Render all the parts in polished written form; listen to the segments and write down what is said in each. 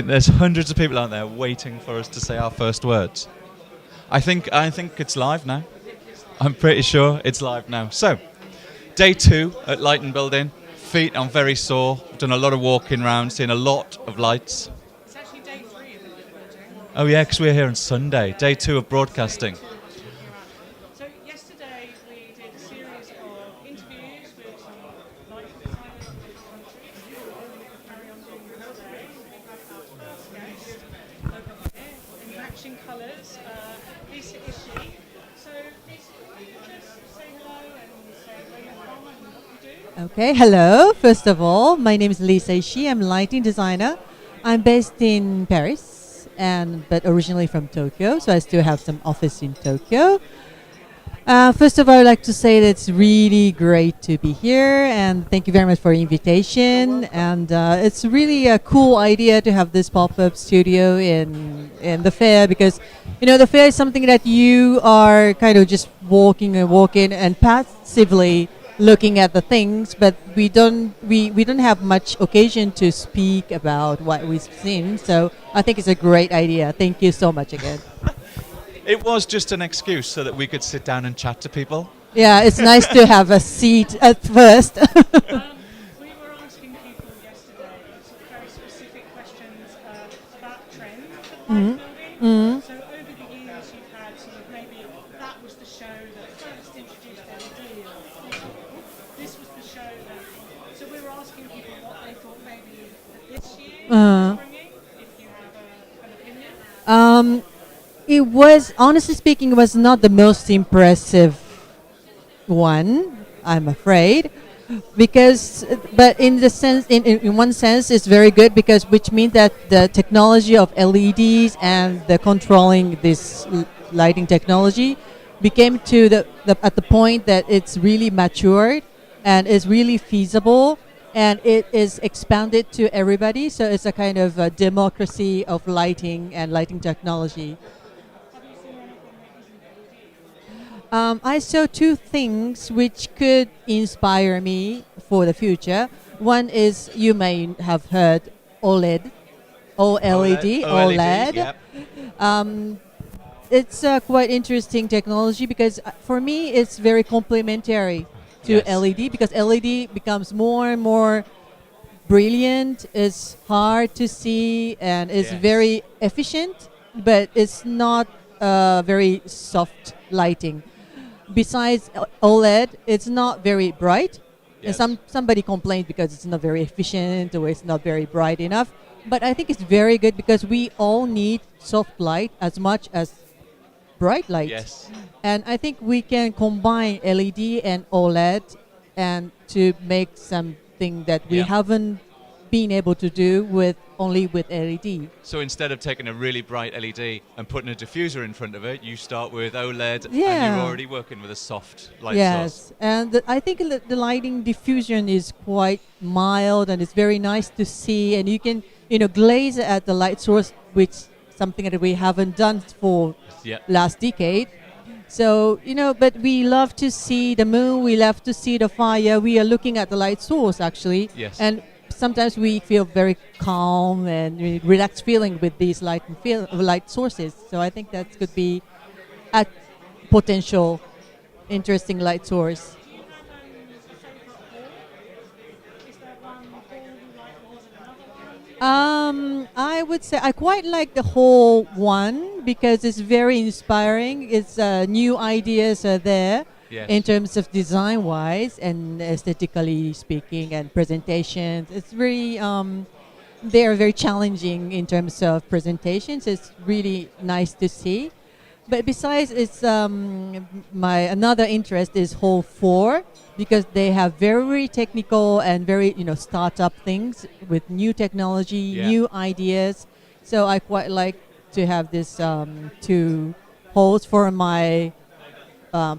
There's hundreds of people out there waiting for us to say our first words. I think it's live now. I'm pretty sure it's live now. So, day 2 at Light+Building. Feet, I'm very sore. I've done a lot of walking around, seen a lot of lights. It's actually day 3 of the Light+Building. Oh yeah, because we're here on Sunday, day 2 of broadcasting. So yesterday we did a series of interviews with some lighting designers from different countries. We'll carry on doing that today. We have our first guest over here in matching colours, Lisa Ishii. So Lisa, can you just say hello and say where you're from and what you do? Okay, hello. First of all, my name is Lisa Ishii. I'm a lighting designer. I'm based in Paris, but originally from Tokyo, so I still have some office in Tokyo. First of all, I'd like to say that it's really great to be here, and thank you very much for the invitation. And it's really a cool idea to have this pop-up studio in the fair, because the fair is something that you are kind of just walking and passively looking at the things, but we don't have much occasion to speak about what we've seen. So I think it's a great idea. Thank you so much again. It was just an excuse so that we could sit down and chat to people. Yeah, it's nice to have a seat at first. We were asking people yesterday sort of very specific questions about trends for light building. So over the years you've had sort of maybe that was the show that first introduced LED, or this was the show that. So we were asking people what they thought maybe that this year was bringing, if you have an opinion. It was, honestly speaking, it was not the most impressive one, I'm afraid, but in one sense, it's very good, because which means that the technology of LEDs and the controlling this lighting technology became at the point that it's really matured and is really feasible, and it is expanded to everybody. So it's a kind of a democracy of lighting and lighting technology. I saw 2 things which could inspire me for the future. One is, you may have heard OLED, OLED, OLED. Yep. It's a quite interesting technology, because for me it's very complementary to LED, because LED becomes more and more brilliant, it's hard to see, and it's very efficient, but it's not very soft lighting. Besides OLED, it's not very bright. Yes. And somebody complained because it's not very efficient or it's not very bright enough. But I think it's very good, because we all need soft light as much as bright light. Yes. And I think we can combine LED and OLED and to make something that we haven't been able to do only with LED. So instead of taking a really bright LED and putting a diffuser in front of it, you start with OLED, and you're already working with a soft light source. Yes, and I think the lighting diffusion is quite mild, and it's very nice to see, and you can glaze at the light source, which something that we haven't done for last decade. So, but we love to see the moon, we love to see the fire. We are looking at the light source, actually. Yes. And sometimes we feel very calm and relaxed feeling with these light sources. So I think that could be a potential interesting light source. Do you have a favourite hall? Is there one hall you like more than another one? I would say I quite like the whole one, because it's very inspiring. It's new ideas are there. Yes. In terms of design-wise and aesthetically speaking and presentations. It's really, they are very challenging in terms of presentations. It's really nice to see. But besides, it's my another interest is Hall 4, because they have very technical and very startup things with new technology, new ideas. So I quite like to have this 2 halls for my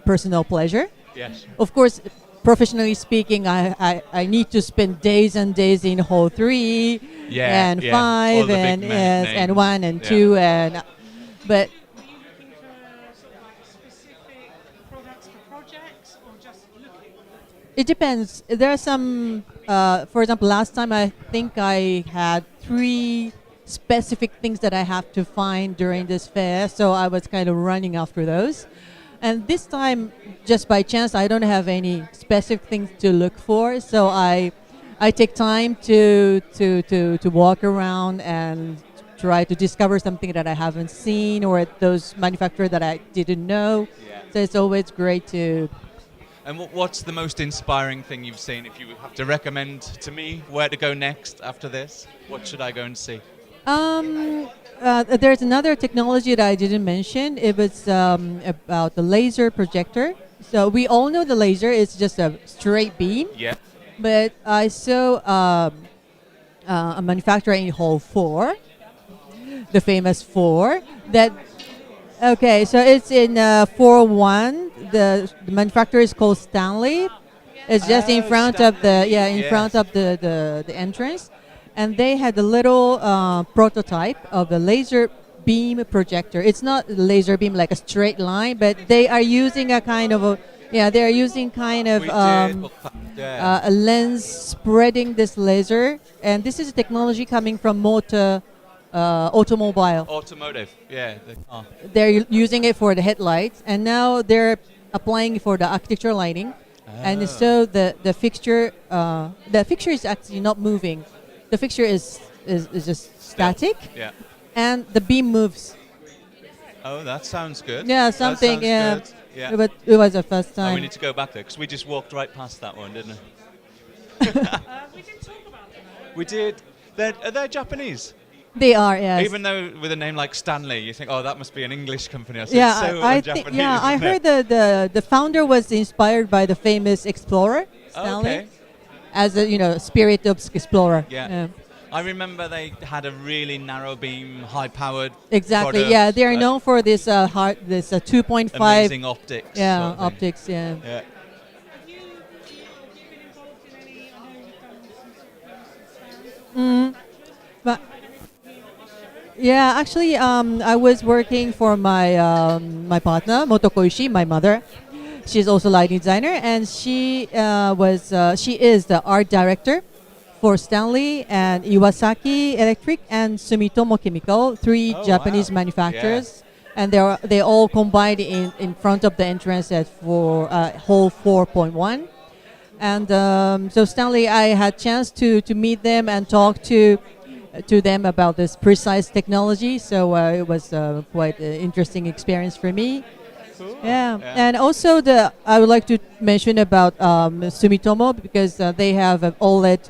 personal pleasure. Yes. Of course, professionally speaking, I need to spend days and days in Hall 3 and 5 and 1 and 2 but. Are you looking for sort of like specific products for projects, or just looking? It depends. There are some, for example, last time I think I had 3 specific things that I have to find during this fair. So I was kind of running after those. And this time, just by chance, I don't have any specific things to look for. So I take time to walk around and try to discover something that I haven't seen or those manufacturers that I didn't know. Yeah. So it's always great to. And what's the most inspiring thing you've seen? If you have to recommend to me where to go next after this, what should I go and see? There's another technology that I didn't mention. It was about the laser projector. So we all know the laser is just a straight beam. Yeah. But I saw a manufacturer in Hall 4, the famous 4, that, okay, so it's in 4-1. The manufacturer is called Stanley. It's just in front of the, front of the entrance. And they had a little prototype of a laser beam projector. It's not a laser beam like a straight line, but they are using a kind of a, they are using kind of a lens spreading this laser. And this is a technology coming from automobile. Automotive, yeah. The car. They're using it for the headlights, and now they're applying it for the architecture lighting. And so the fixture is actually not moving. The fixture is just static, and the beam moves. Oh, that sounds good. Yeah, something. That sounds good. Yeah. But it was the first time. Oh, we need to go back there because we just walked right past that one, didn't we? We didn't talk about them. We did. Are they Japanese? They are, yes. Even though with a name like Stanley, you think, oh, that must be an English company. Or so Yeah, it's so I Japanese. think. Yeah, I isn't heard it? the founder was inspired by the famous explorer Stanley, Okay. as a spirit of explorer. Yeah. I remember they had a really narrow beam, high-powered. Exactly. product, Yeah, they are known for this 2.5. amazing optics. Yeah, sort of thing. optics. Yeah. Yeah. Have you been involved in any? I know you've done some sort of But yeah, actually, I was working for my my partner Motoko Ishii, my mother. She's also lighting designer, and she is the art director for Stanley and Iwasaki Electric and Sumitomo Chemical, three Oh, Japanese wow. manufacturers, and they all combined in front of the entrance at hall 4.1. And so Stanley, I had chance to meet them and talk to them about this precise technology. So it was quite an interesting experience for me. Cool. Yeah, and also I would like to mention about Sumitomo because they have OLED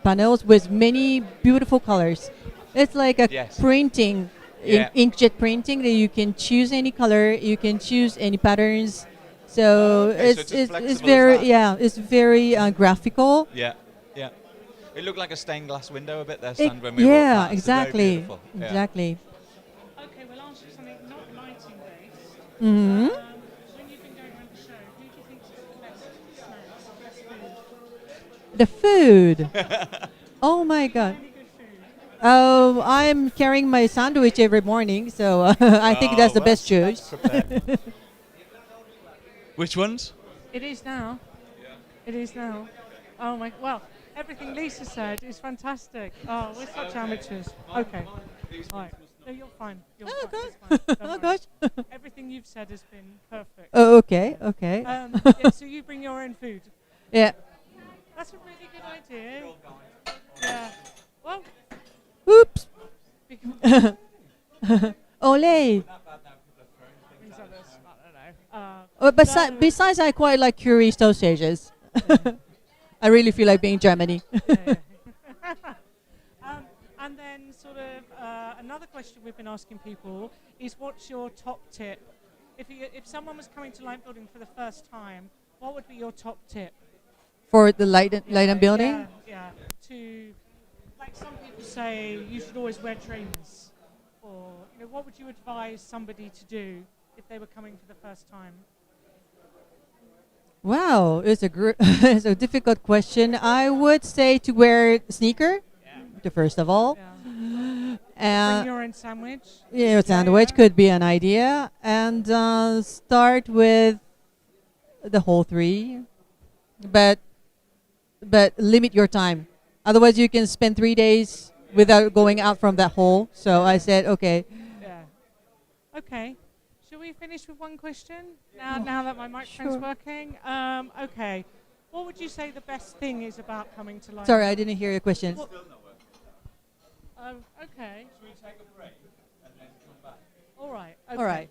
panels with many beautiful colors. It's like a Yes. printing, Yeah. inkjet printing that you can choose any color, you can choose any patterns. So Okay, so it's it's as it's flexible very as that. it's very graphical. Yeah, yeah. It looked like a stained glass window a bit there, It- Stan, when we walked yeah, past. It's very exactly, beautiful. Yeah. exactly. Okay, we'll ask you something not lighting based. Hmm. When you've been going around the show, who do you think's got the best snacks, the best food? The food. Oh my God. Any good food? Oh, I'm carrying my sandwich every morning, so I think Oh, that's the well, best choice. prepared. Which ones? It is now. It is now. Oh my! Well, everything Lisa said is fantastic. Oh, we're such amateurs. Okay. All right. No, you're fine. You're Oh, fine. God. It's fine. Don't Oh worry. gosh. Everything you've said has been perfect. Oh, okay, okay. Yeah, so you bring your own food. Yeah. That's a really good idea. Yeah. Well, Oops. because Olay. things like this, I don't know. Besides, I quite like curry sausages. I really feel like being in Germany. And then sort of another question we've been asking people is what's your top tip? If someone was coming to Light Building for the first time, what would be your top tip? For the light and building? Yeah. To, like some people say, you should always wear trainers. Or, what would you advise somebody to do if they were coming for the first time? Wow, it's it's a difficult question. I would say to wear sneaker, first of all. Bring your own sandwich. Yeah, sandwich could be an idea. And start with the whole 3. But limit your time. Otherwise, you can spend 3 days without going out from that hole. So I said, okay. Yeah. Okay. Shall we finish with one question now that my microphone's Sure. working? Okay. What would you say the best thing is about coming to Light? Sorry, I didn't hear your question. What- okay. Should we take a break and then come back? All right. Okay. All right.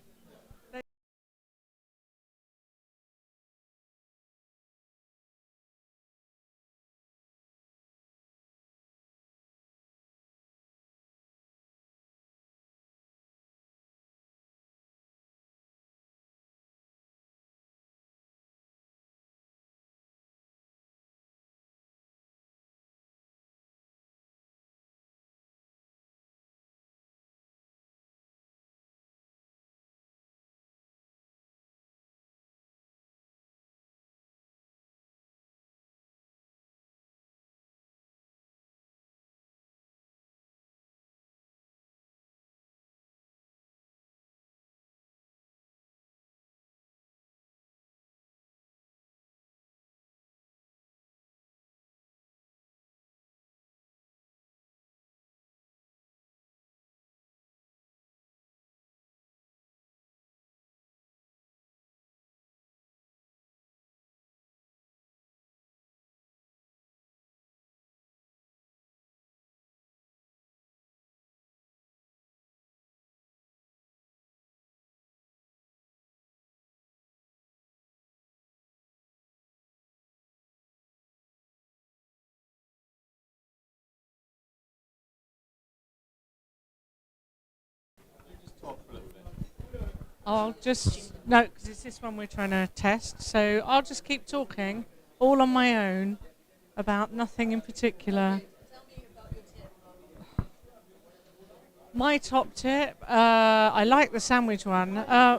I'll just no, because it's this one we're trying to test. So I'll just keep talking, all on my own, about nothing in particular. My top tip, I like the sandwich one.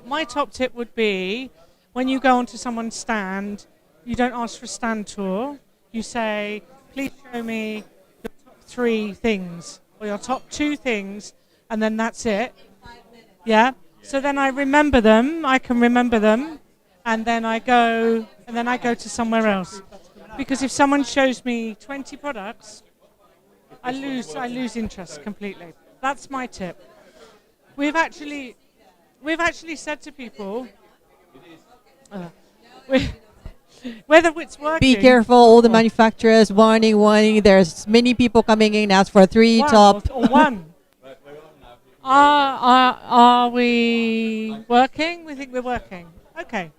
My top tip would be when you go onto someone's stand, you don't ask for a stand tour. You say, please show me your top 3 things or your top 2 things, and then that's it. Yeah. So then I remember them. I can remember them, and then I go to somewhere else. Because if someone shows me 20 products, I lose interest completely. That's my tip. We've actually said to people, whether it's working. Be careful, all the manufacturers, warning. There's many people coming in, ask for 3 top. Or one. Are we working? We think we're working. Okay.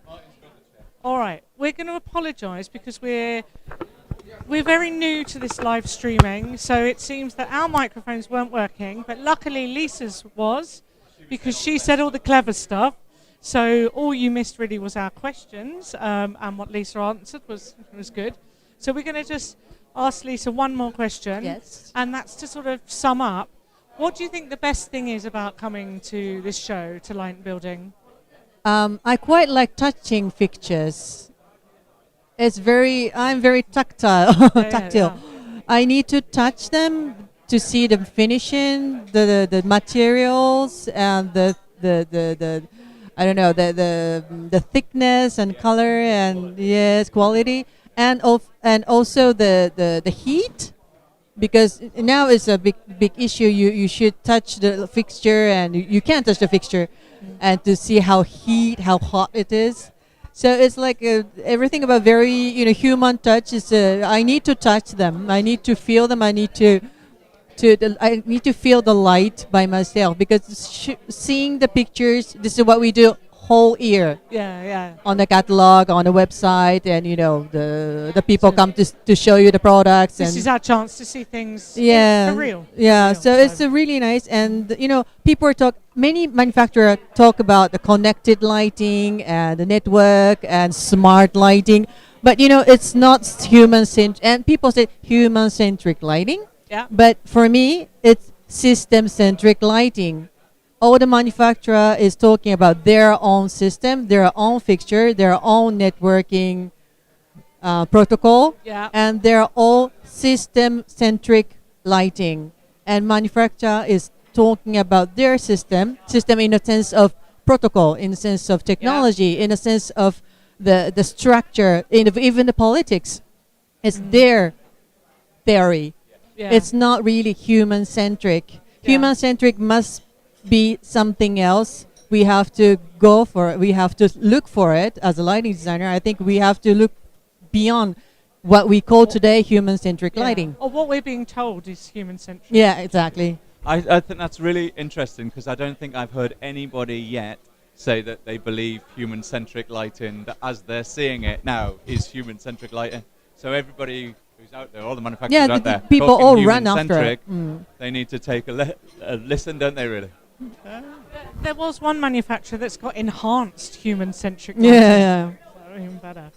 All right. We're going to apologise because we're very new to this live streaming, so it seems that our microphones weren't working, but luckily Lisa's was, because she said all the clever stuff. So all you missed really was our questions, and what Lisa answered was good. So we're going to just ask Lisa one more question, Yes. and that's to sort of sum up. What do you think the best thing is about coming to this show, to Light+Building? I quite like touching fixtures. I'm very tactile. Tactile. Yeah. I need to touch them to see the finishing, the materials, and the I don't know, the thickness and color and yes, quality, and also the heat. Because now it's a big issue. You should touch the fixture, and you can't touch the fixture, and to see how hot it is. So it's like everything about very human touch is. I need to touch them. I need to feel them. I need to feel the light by myself, because seeing the pictures. This is what we do whole year. Yeah. On the catalog, on the website, and the people come to show you the products. This and is our chance to see things for real. Yeah, For real. so it's really nice, and many manufacturers talk about the connected lighting and the network and smart lighting, but it's not human-centric, and people say human-centric lighting. Yeah. But for me, it's system-centric lighting. All the manufacturer is talking about their own system, their own fixture, their own networking protocol, Yeah. and they're all system-centric lighting. And manufacturer is talking about their system in the sense of protocol, in the sense of technology, in the sense of the structure, even the politics. It's their theory. Yeah. It's not really human-centric. Yeah. Human-centric must be something else. We have to go for it. We have to look for it as a lighting designer. I think we have to look beyond what we call today human-centric Yeah. lighting. Or what we're being told is human-centric. Yeah, exactly. I think that's really interesting because I don't think I've heard anybody yet say that they believe human-centric lighting, that as they're seeing it now, is human-centric lighting. So everybody who's out there, all the manufacturers Yeah, out the there, people talking all run after it. human-centric, they need to take a listen, don't they, really? There was one manufacturer that's got enhanced human-centric Yeah, lighting. yeah. So even better.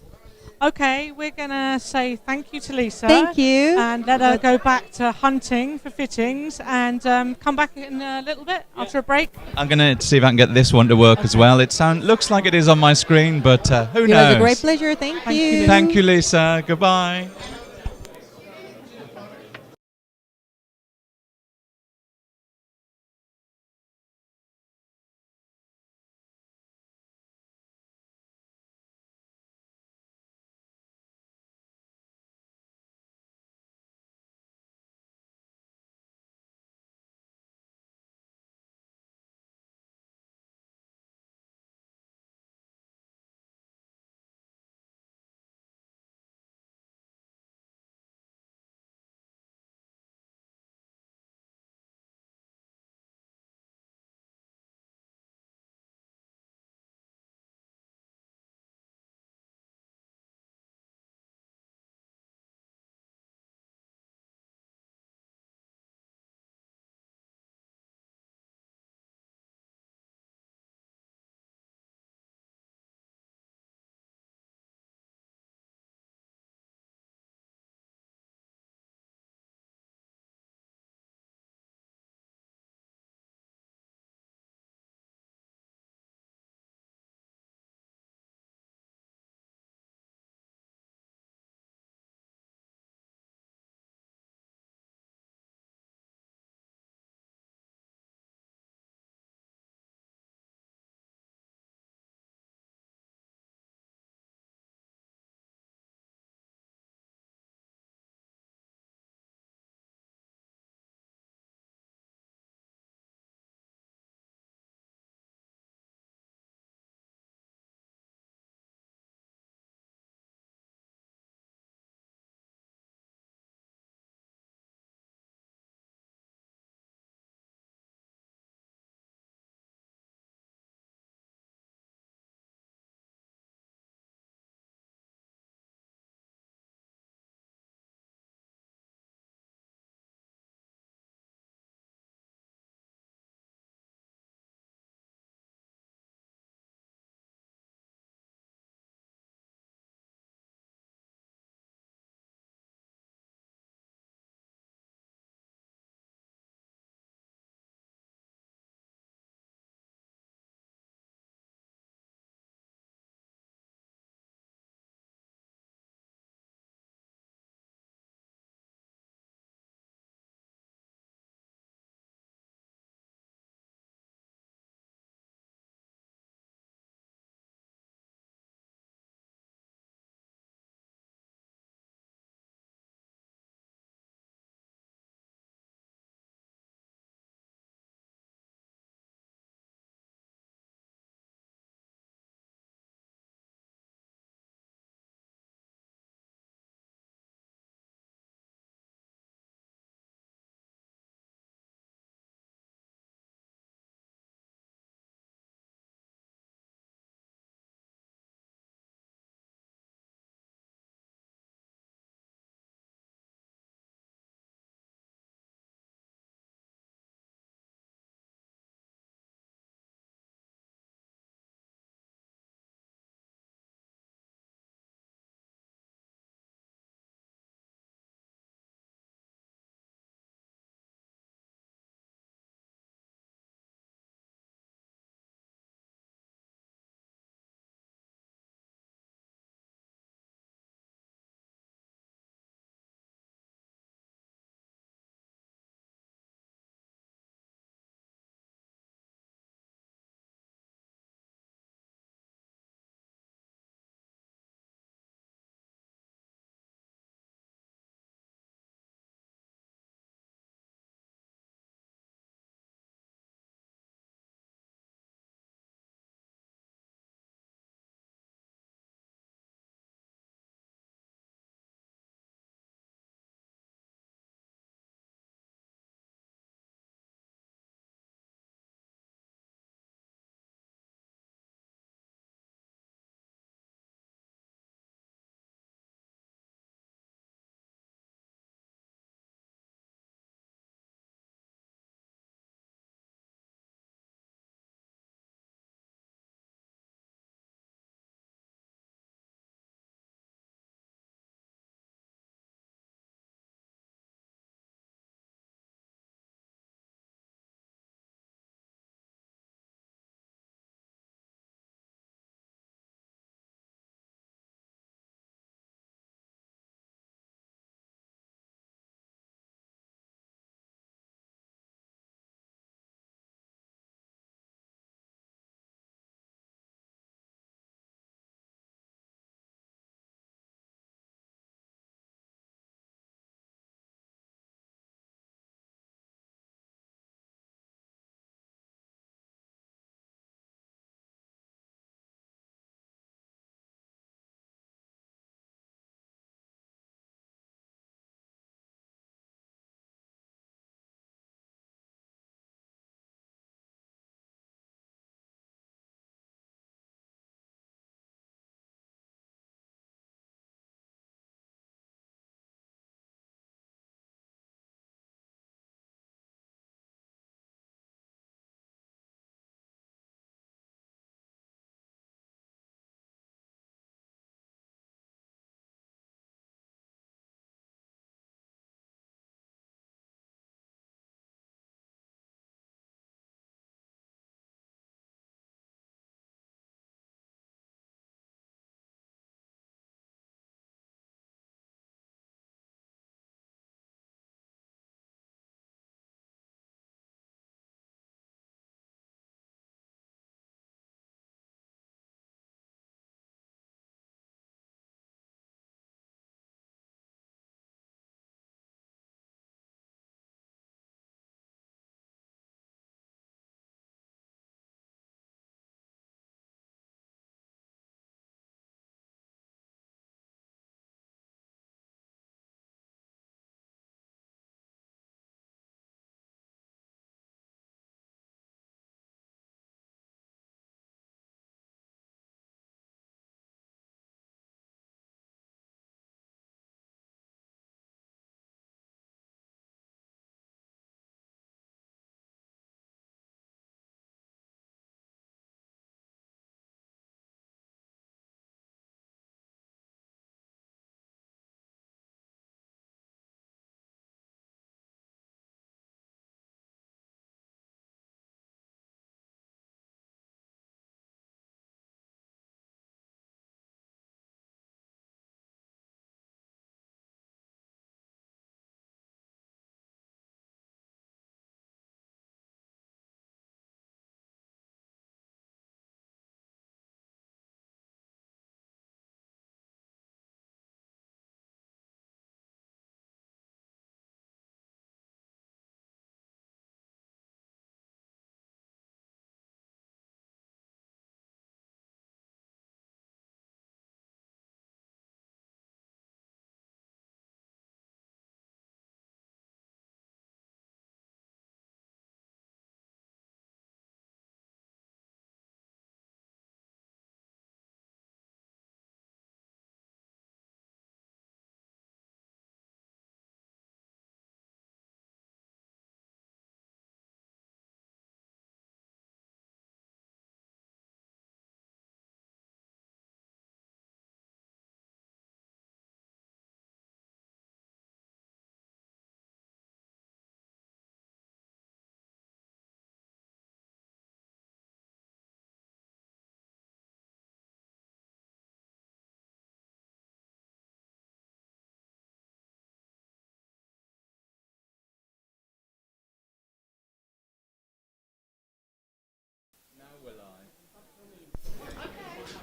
Okay, we're going to say thank you to Lisa. Thank you. And let her go back to hunting for fittings and come back in a little bit after a break. I'm going to see if I can get this one to work as well. It looks like it is on my screen, but who It knows? was a great pleasure. Thank you. Thank you, Lisa. Goodbye.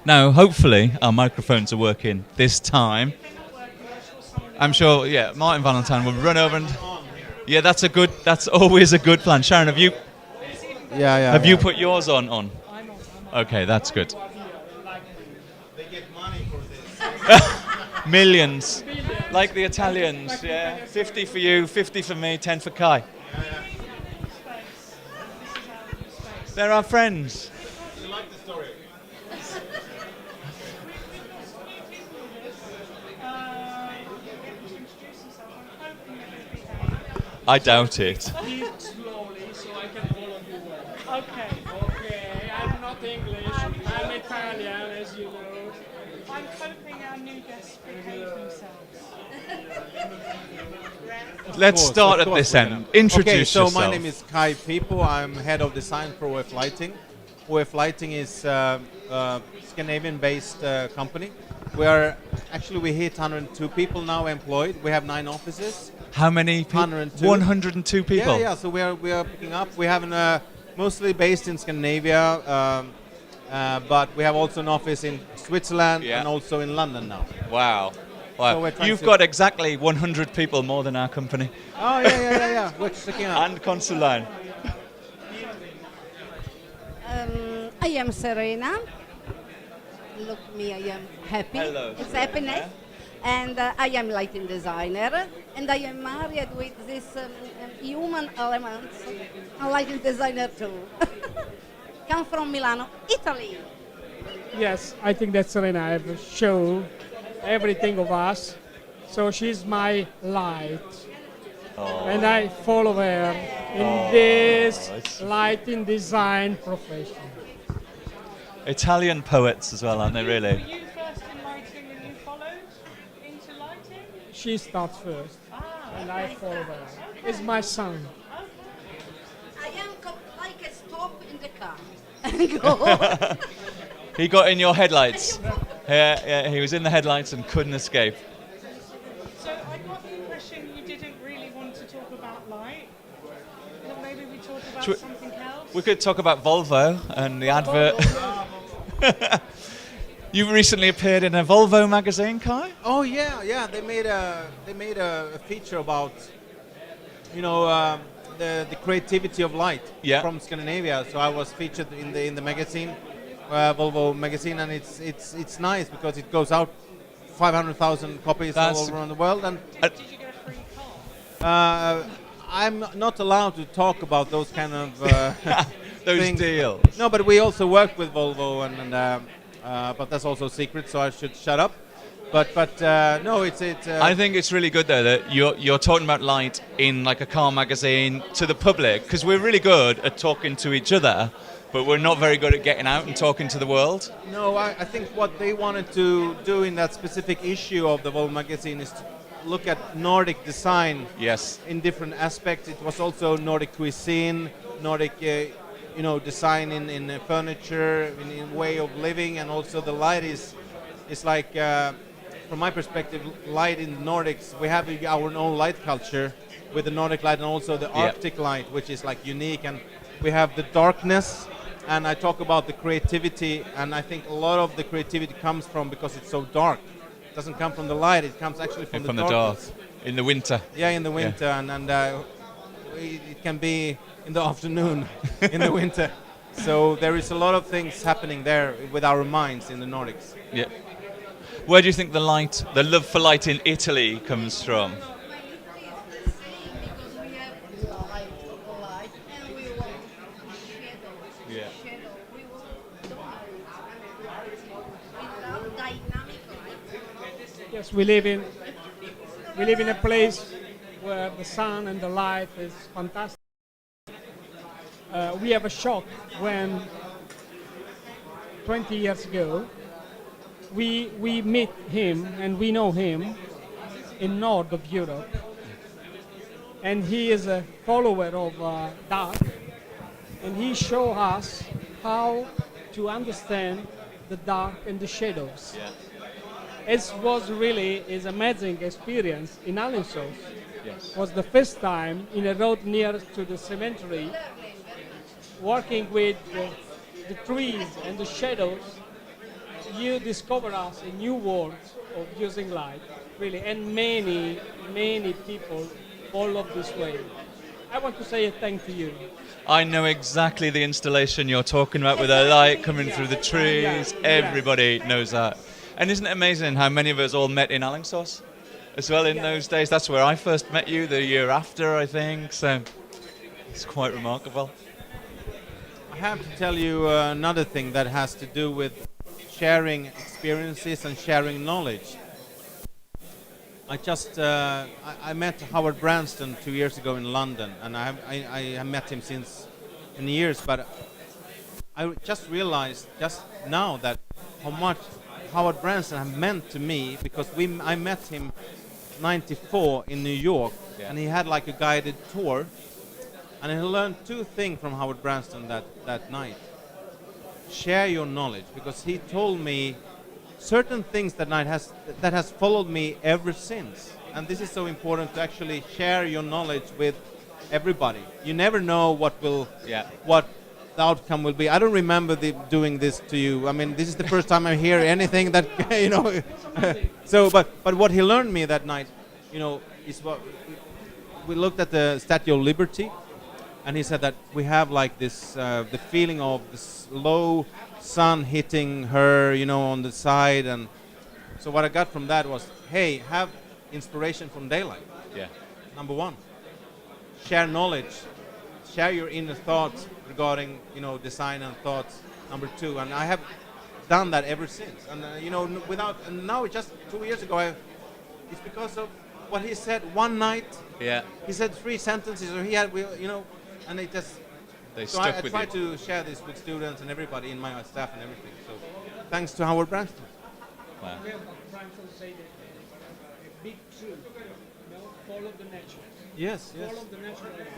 Now, hopefully, our microphones are working this time. I'm sure, yeah, Martin Valentine will run over and... Yeah, that's always a good plan. Sharon, have you have you put yours on? I'm on. Okay, that's good. They get money for this. Millions. Like the Italians, yeah. 50 for you, 50 for me, 10 for Kai. They're our friends. You like the story? I doubt it. Speak slowly so I can follow you well. Okay. Okay, I'm not English. I'm Italian, as you know. I'm hoping our new guests behave themselves. Let's start at this end. Introduce so yourself. my name is Kai Pipo. I'm head of design for OF Lighting. OF Lighting is a Scandinavian-based company. We hit 102 people now employed. We have 9 offices. How many people? 102. 102 people. Yeah. So we are picking up. We have mostly based in Scandinavia, but we have also an office in Switzerland and also in London now. Wow. So we're trying You've to- got exactly 100 people more than our company. Oh yeah. We're checking out. And Consuline. I am Serena. Look me, I am happy. Hello, It's Serena. happiness. And I am lighting designer. And I am married with this human elements. A lighting designer too. Come from Milano, Italy. Yes, I think that Serena have shown everything of us. So she's my light. And I follow her in this lighting design profession. Italian poets as well, aren't they, really? Were you first in lighting and you followed into lighting? She starts first, and I follow her. It's my son. I am like a stop in the car. And go. He got in your headlights. Yeah, he was in the headlights and couldn't escape. So I got the impression you didn't really want to talk about light. That maybe we talk about Should we- something else. We could talk about Volvo and the advert. You recently appeared in a Volvo magazine, Kai? Oh yeah. They made a feature about the creativity of light from Scandinavia. So I was featured in the magazine, Volvo magazine, and it's nice because it goes out 500,000 copies all around the world. And Did you get a free car? I'm not allowed to talk about those kind of Those things. deals. No, but we also work with Volvo, but that's also a secret, so I should shut up. But no, it's. I think it's really good though that you're talking about light in like a car magazine to the public, because we're really good at talking to each other, but we're not very good at getting out and talking to the world. No, I think what they wanted to do in that specific issue of the Volvo magazine is to look at Nordic design. Yes. In different aspects. It was also Nordic cuisine, Nordic, design in furniture, in way of living, and also the light is like, from my perspective, light in the Nordics. We have our own light culture with the Nordic light and also the Arctic light, which is like unique. And we have the darkness. And I talk about the creativity, and I think a lot of the creativity comes from because it's so dark. It doesn't come from the light; it comes actually from the darkness. dark, in the winter. Yeah, in the winter, and it can be in the afternoon in the winter. So there is a lot of things happening there with our minds in the Nordics. Yeah. Where do you think the love for light in Italy comes from? Yeah. Yes, we live in a place where the sun and the light is fantastic. We have a shock when 20 years ago we meet him and we know him in north of Europe, and he is a follower of dark, and he showed us how to understand the dark and the shadows. Yeah. It was really an amazing experience in Alingsås. Yes. Was the first time in a road near to the cemetery, working with the trees and the shadows, you discover us a new world of using light, really, and many people follow this way. I want to say a thank to you. I know exactly the installation you're talking about with the light coming through the trees. Everybody knows that. And isn't it amazing how many of us all met in Alingsås as well in those days? That's where I first met you, the year after, I think. So it's quite remarkable. I have to tell you another thing that has to do with sharing experiences and sharing knowledge. I met Howard Branston 2 years ago in London, and I have met him since many years, but I just realized just now that how much Howard Branston have meant to me, because I met him 94 in New York, and he had like a guided tour, and I learned two things from Howard Branston that night. Share your knowledge, because he told me certain things that has followed me ever since, and this is so important to actually share your knowledge with everybody. You never know what the outcome will be. I don't remember doing this to you. I mean, this is the first time I hear anything that So, but what he learned me that night, is what we looked at the Statue of Liberty, and he said that we have like this the feeling of this low sun hitting her, on the side, and so what I got from that was, hey, have inspiration from daylight. Yeah. Number one, share knowledge, share your inner thoughts regarding, design and thoughts. Number two, and I have done that ever since. And and now just 2 years ago, it's because of what he said one night. Yeah. He said 3 sentences, or he had, and it just. They So stuck I with try you. to share this with students and everybody in my staff and everything. So thanks to Howard Branston. Wow. Branston say that a big truth, follow the nature. Yes, yes. Follow the natural light,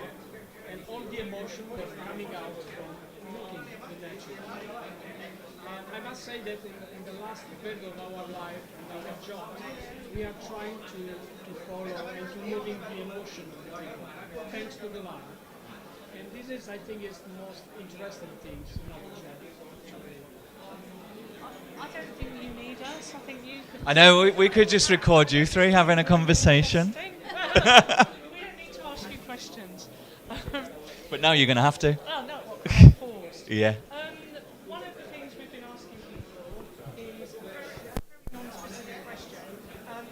and all the emotion that's coming out from looking at the nature. And I must say that in the last period of our life and our job, we are trying to follow and to move in the emotion of the people, thanks to the light. And this is, I think, is the most interesting things in our job. I don't think you need us. I think you could. I know, we could just record you three having a conversation. We don't need to ask you questions. But now you're going to have to. Oh no, of course. Yeah. One of the things we've been asking people is a very non-specific question.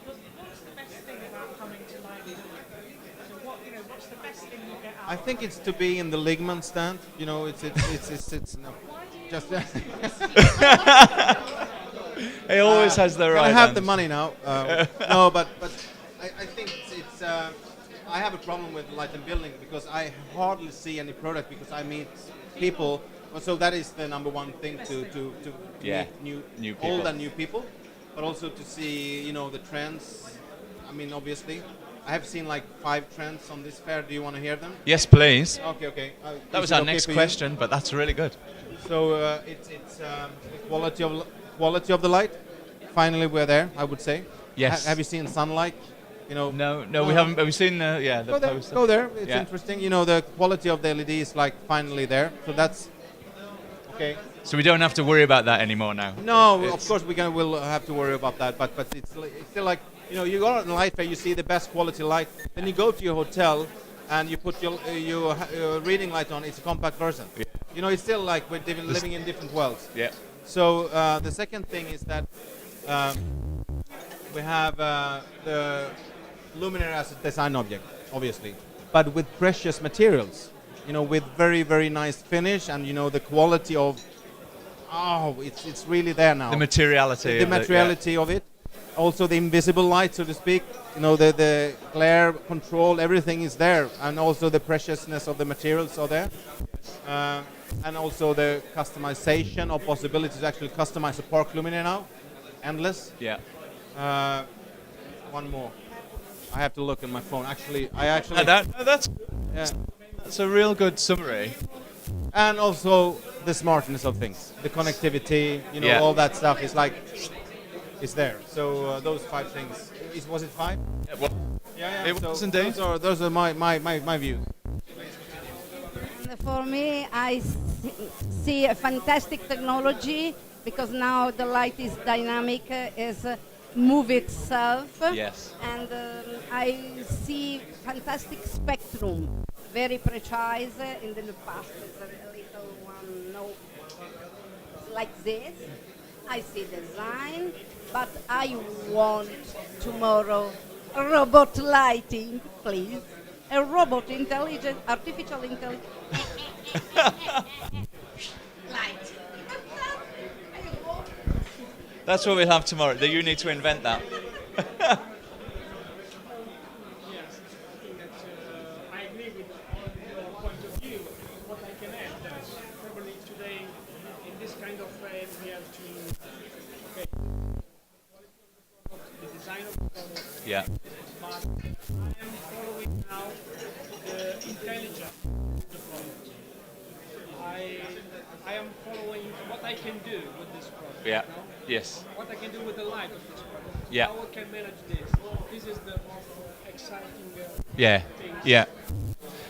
What's the best thing about coming to Light+Building? So what's the best thing you get out? I think it's to be in the Ligman stand. It's no. Just He always has the right I have the answer. money now. No, but I think it's I have a problem with Light+Building because I hardly see any product because I meet people. So that is the number one thing to Yeah, meet new people. old and new people, but also to see the trends. I mean, obviously, I have seen like 5 trends on this fair. Do you want to hear them? Yes, please. Okay. That Is was it our okay next for you? question, but that's really good. So it's the quality of the light. Finally, we're there. I would say. Yes. Have you seen sunlight? No, we haven't. Have we seen the Go there. poster? Go there. It's Yeah. interesting. The quality of the LED is like finally there. So that's okay. So we don't have to worry about that anymore now. No, of It's- course we'll have to worry about that. But it's still like you go on the light fair, you see the best quality light. Then you go to your hotel and you put your reading light on. It's a compact version. Yeah. It's still like we're living in different worlds. Yeah. So the second thing is that we have the luminaire as a design object, obviously, but with precious materials, with very, very nice finish, and the quality of, it's really there now. The materiality. The of it, materiality of it, also the invisible light, so to speak. The glare control, everything is there, and also the preciousness of the materials are there. And also the customization of possibilities to actually customize a park luminaire now, endless. Yeah. One more. I have to look at my phone. That's a real good summary. And also the smartness of things, the connectivity, Yeah. all that stuff is like, is there. So those 5 things. Was it 5? Yeah, well, Yeah. It was indeed. Those are my views. And for me, I see a fantastic technology because now the light is dynamic, is move itself. Yes. And I see fantastic spectrum, very precise. In the past, it's a little one, no, like this. I see design, but I want tomorrow robot lighting, please. A robot intelligent, artificial intelligence. Light. That's what we'll have tomorrow. That you need to invent that. Yes, I think that I agree with your point of view. What I can add that probably today, in this kind of frame, we have to okay, the design of the product, Yeah. but I am following now the intelligence of the product. I am following what I can do with this product. Yeah. You know? Yes. What I can do with the light of this product. Yeah. How I can manage this. This is the most exciting Yeah. thing. Yeah.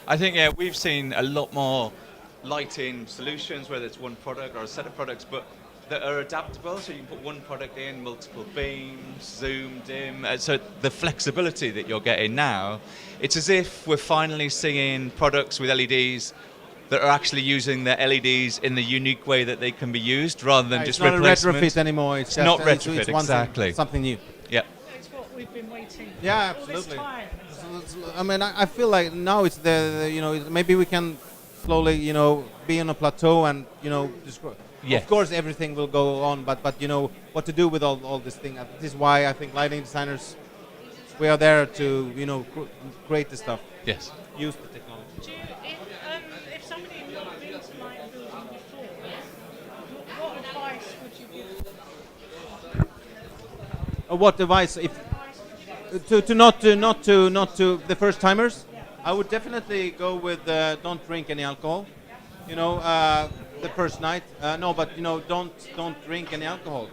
I think we've seen a lot more lighting solutions, whether it's one product or a set of products, but that are adaptable. So you can put one product in, multiple beams, zoom, dim. So the flexibility that you're getting now, it's as if we're finally seeing products with LEDs that are actually using the LEDs in the unique way that they can be used, rather than just it's not replacement. a retrofit anymore. It's just, not it's retrofit, one thing, exactly. something new. Yeah. It's what we've been waiting Yeah, all this absolutely. time. I mean, I feel like now it's maybe we can slowly, be on a plateau and, Yes. of course everything will go on, but what to do with all this thing. This is why I think lighting designers, we are there to, create the stuff, Yes. use the technology. Do you, if somebody had not been to light building before, what advice would you give? What advice to the first timers? I would definitely go with don't drink any alcohol. The first night. No, but don't drink any alcohol.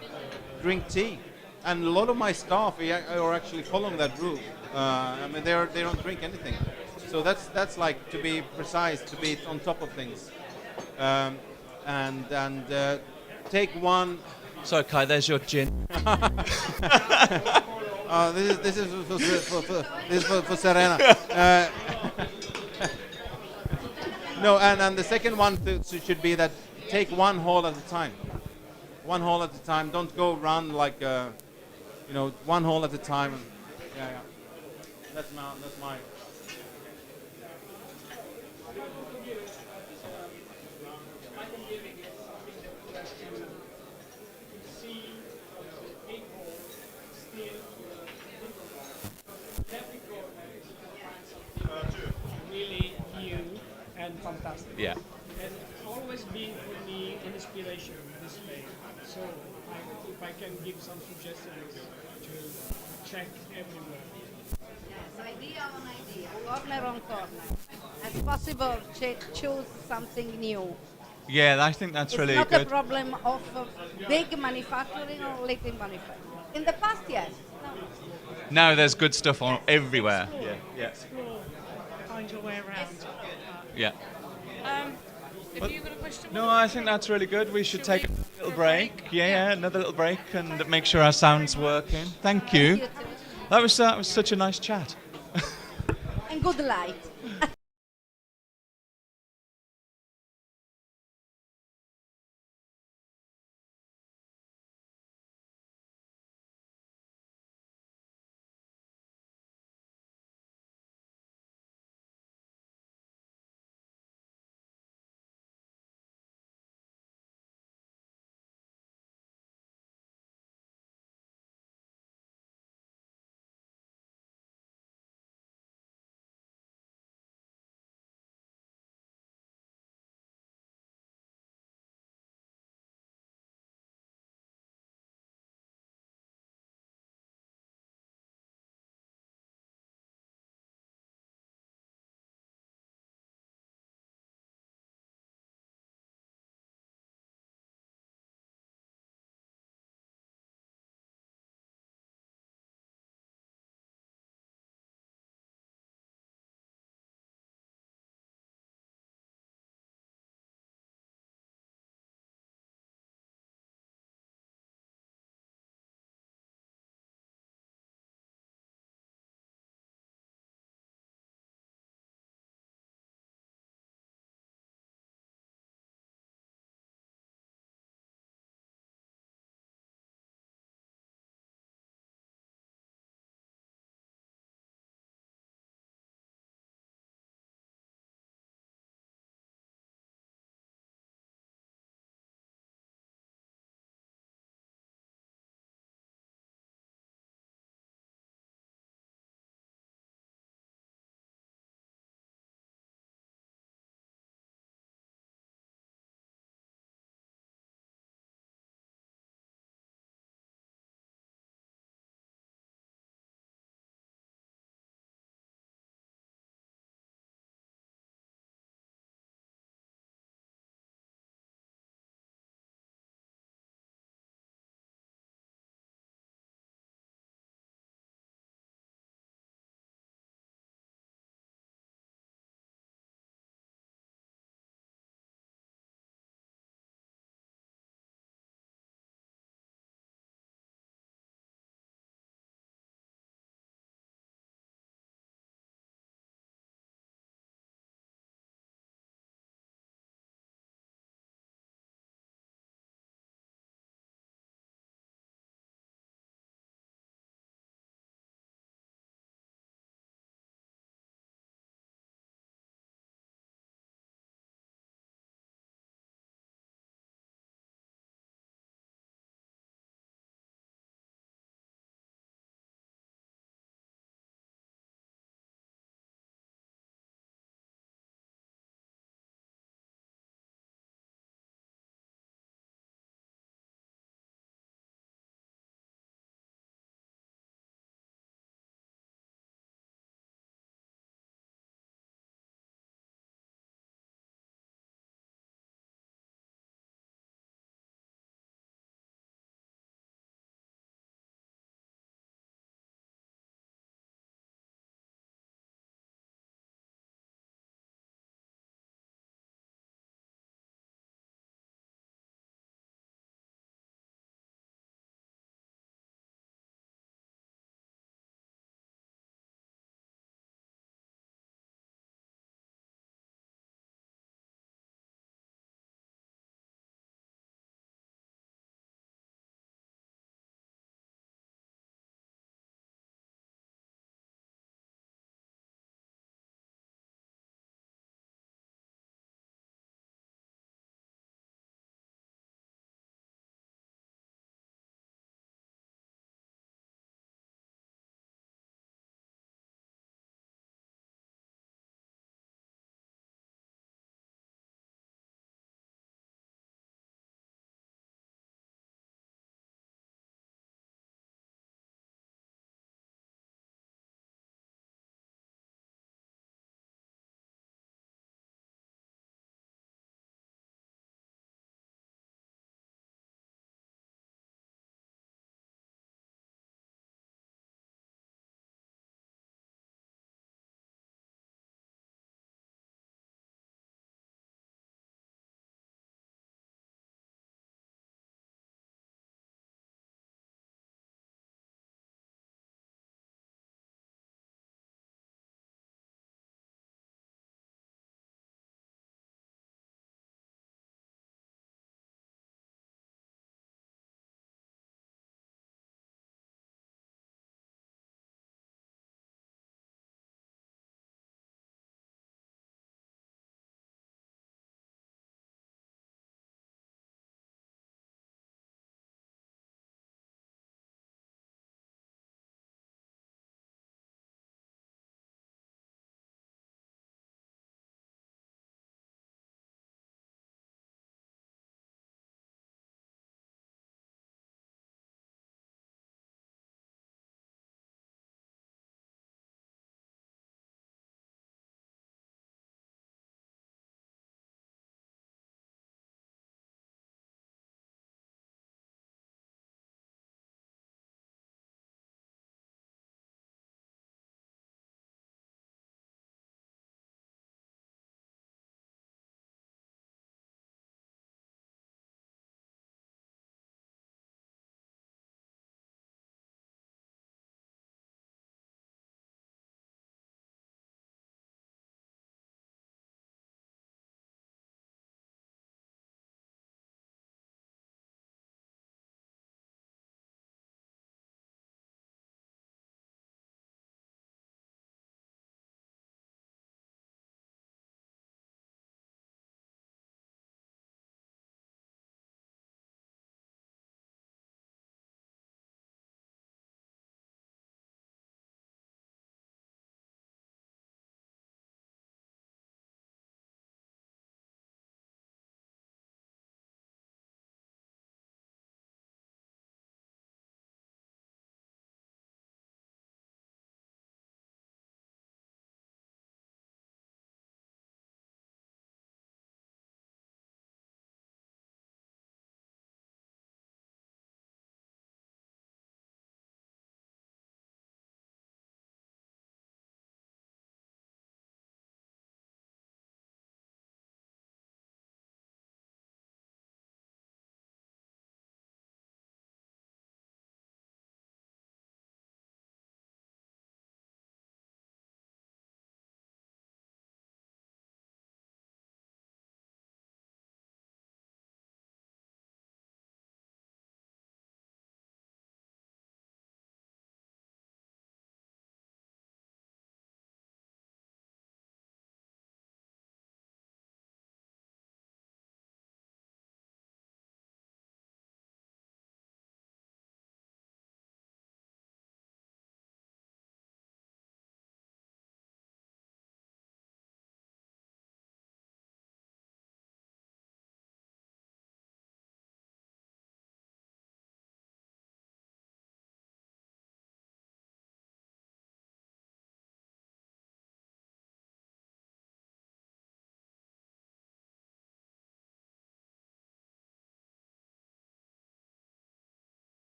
Drink tea. And a lot of my staff are actually following that rule. I mean, they don't drink anything. So that's like, to be precise, to be on top of things, and take one. So Kai, there's your gin. This is for Serena. No, and the second one should be that take one hole at a time. One hole at a time. Don't go run like one hole at a time. And, yeah. That's my. Really new and fantastic. Yeah. And always been for me an inspiration, this way. So if I can give some suggestions to check everywhere. Yes, idea on idea, corner on corner. As possible, choose something new. Yeah, I think that's It's really not a good. problem of big manufacturing or little manufacturing. In the past, yes. No. Now there's good stuff on everywhere. Explore, Yeah. explore, find your way around. Yeah. Have you got a question? No, I think that's really good. We should take a little break. Yeah, another little break and make sure our sound's working. Thank you. You too. That was such a nice chat. And good light.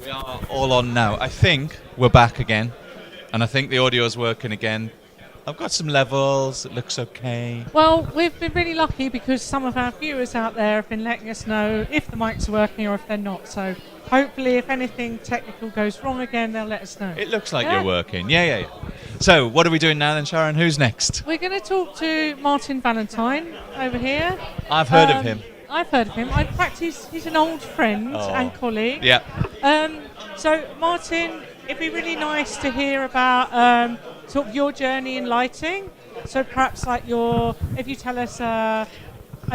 We are all on now. I think we're back again, and I think the audio is working again. I've got some levels. It looks okay. Well, we've been really lucky because some of our viewers out there have been letting us know if the mics are working or if they're not. So hopefully, if anything technical goes wrong again, they'll let us know. It looks like Yeah. you're working. Yeah. So, what are we doing now then, Sharon? Who's next? We're going to talk to Martin Valentine over here. I've heard of him. I've heard of him. In fact, he's an old friend and colleague. Yeah. So, Martin, it'd be really nice to hear about sort of your journey in lighting. So perhaps if you tell us, I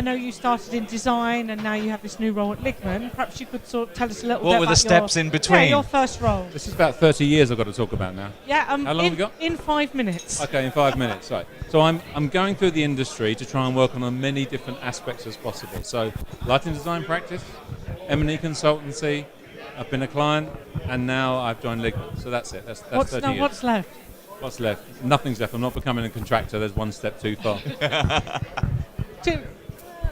know you started in design and now you have this new role at Ligman. Perhaps you could sort of tell us a little bit What about were the steps in between? your first role. This is about 30 years I've got to talk about now. Yeah. How long have we got? In 5 minutes. Okay, in 5 minutes, right. So I'm going through the industry to try and work on as many different aspects as possible. So lighting design practice, M&E consultancy, I've been a client, and now I've joined Ligman. So that's it. That's 30 years. What's left? What's left? Nothing's left. I'm not becoming a contractor. There's one step too far.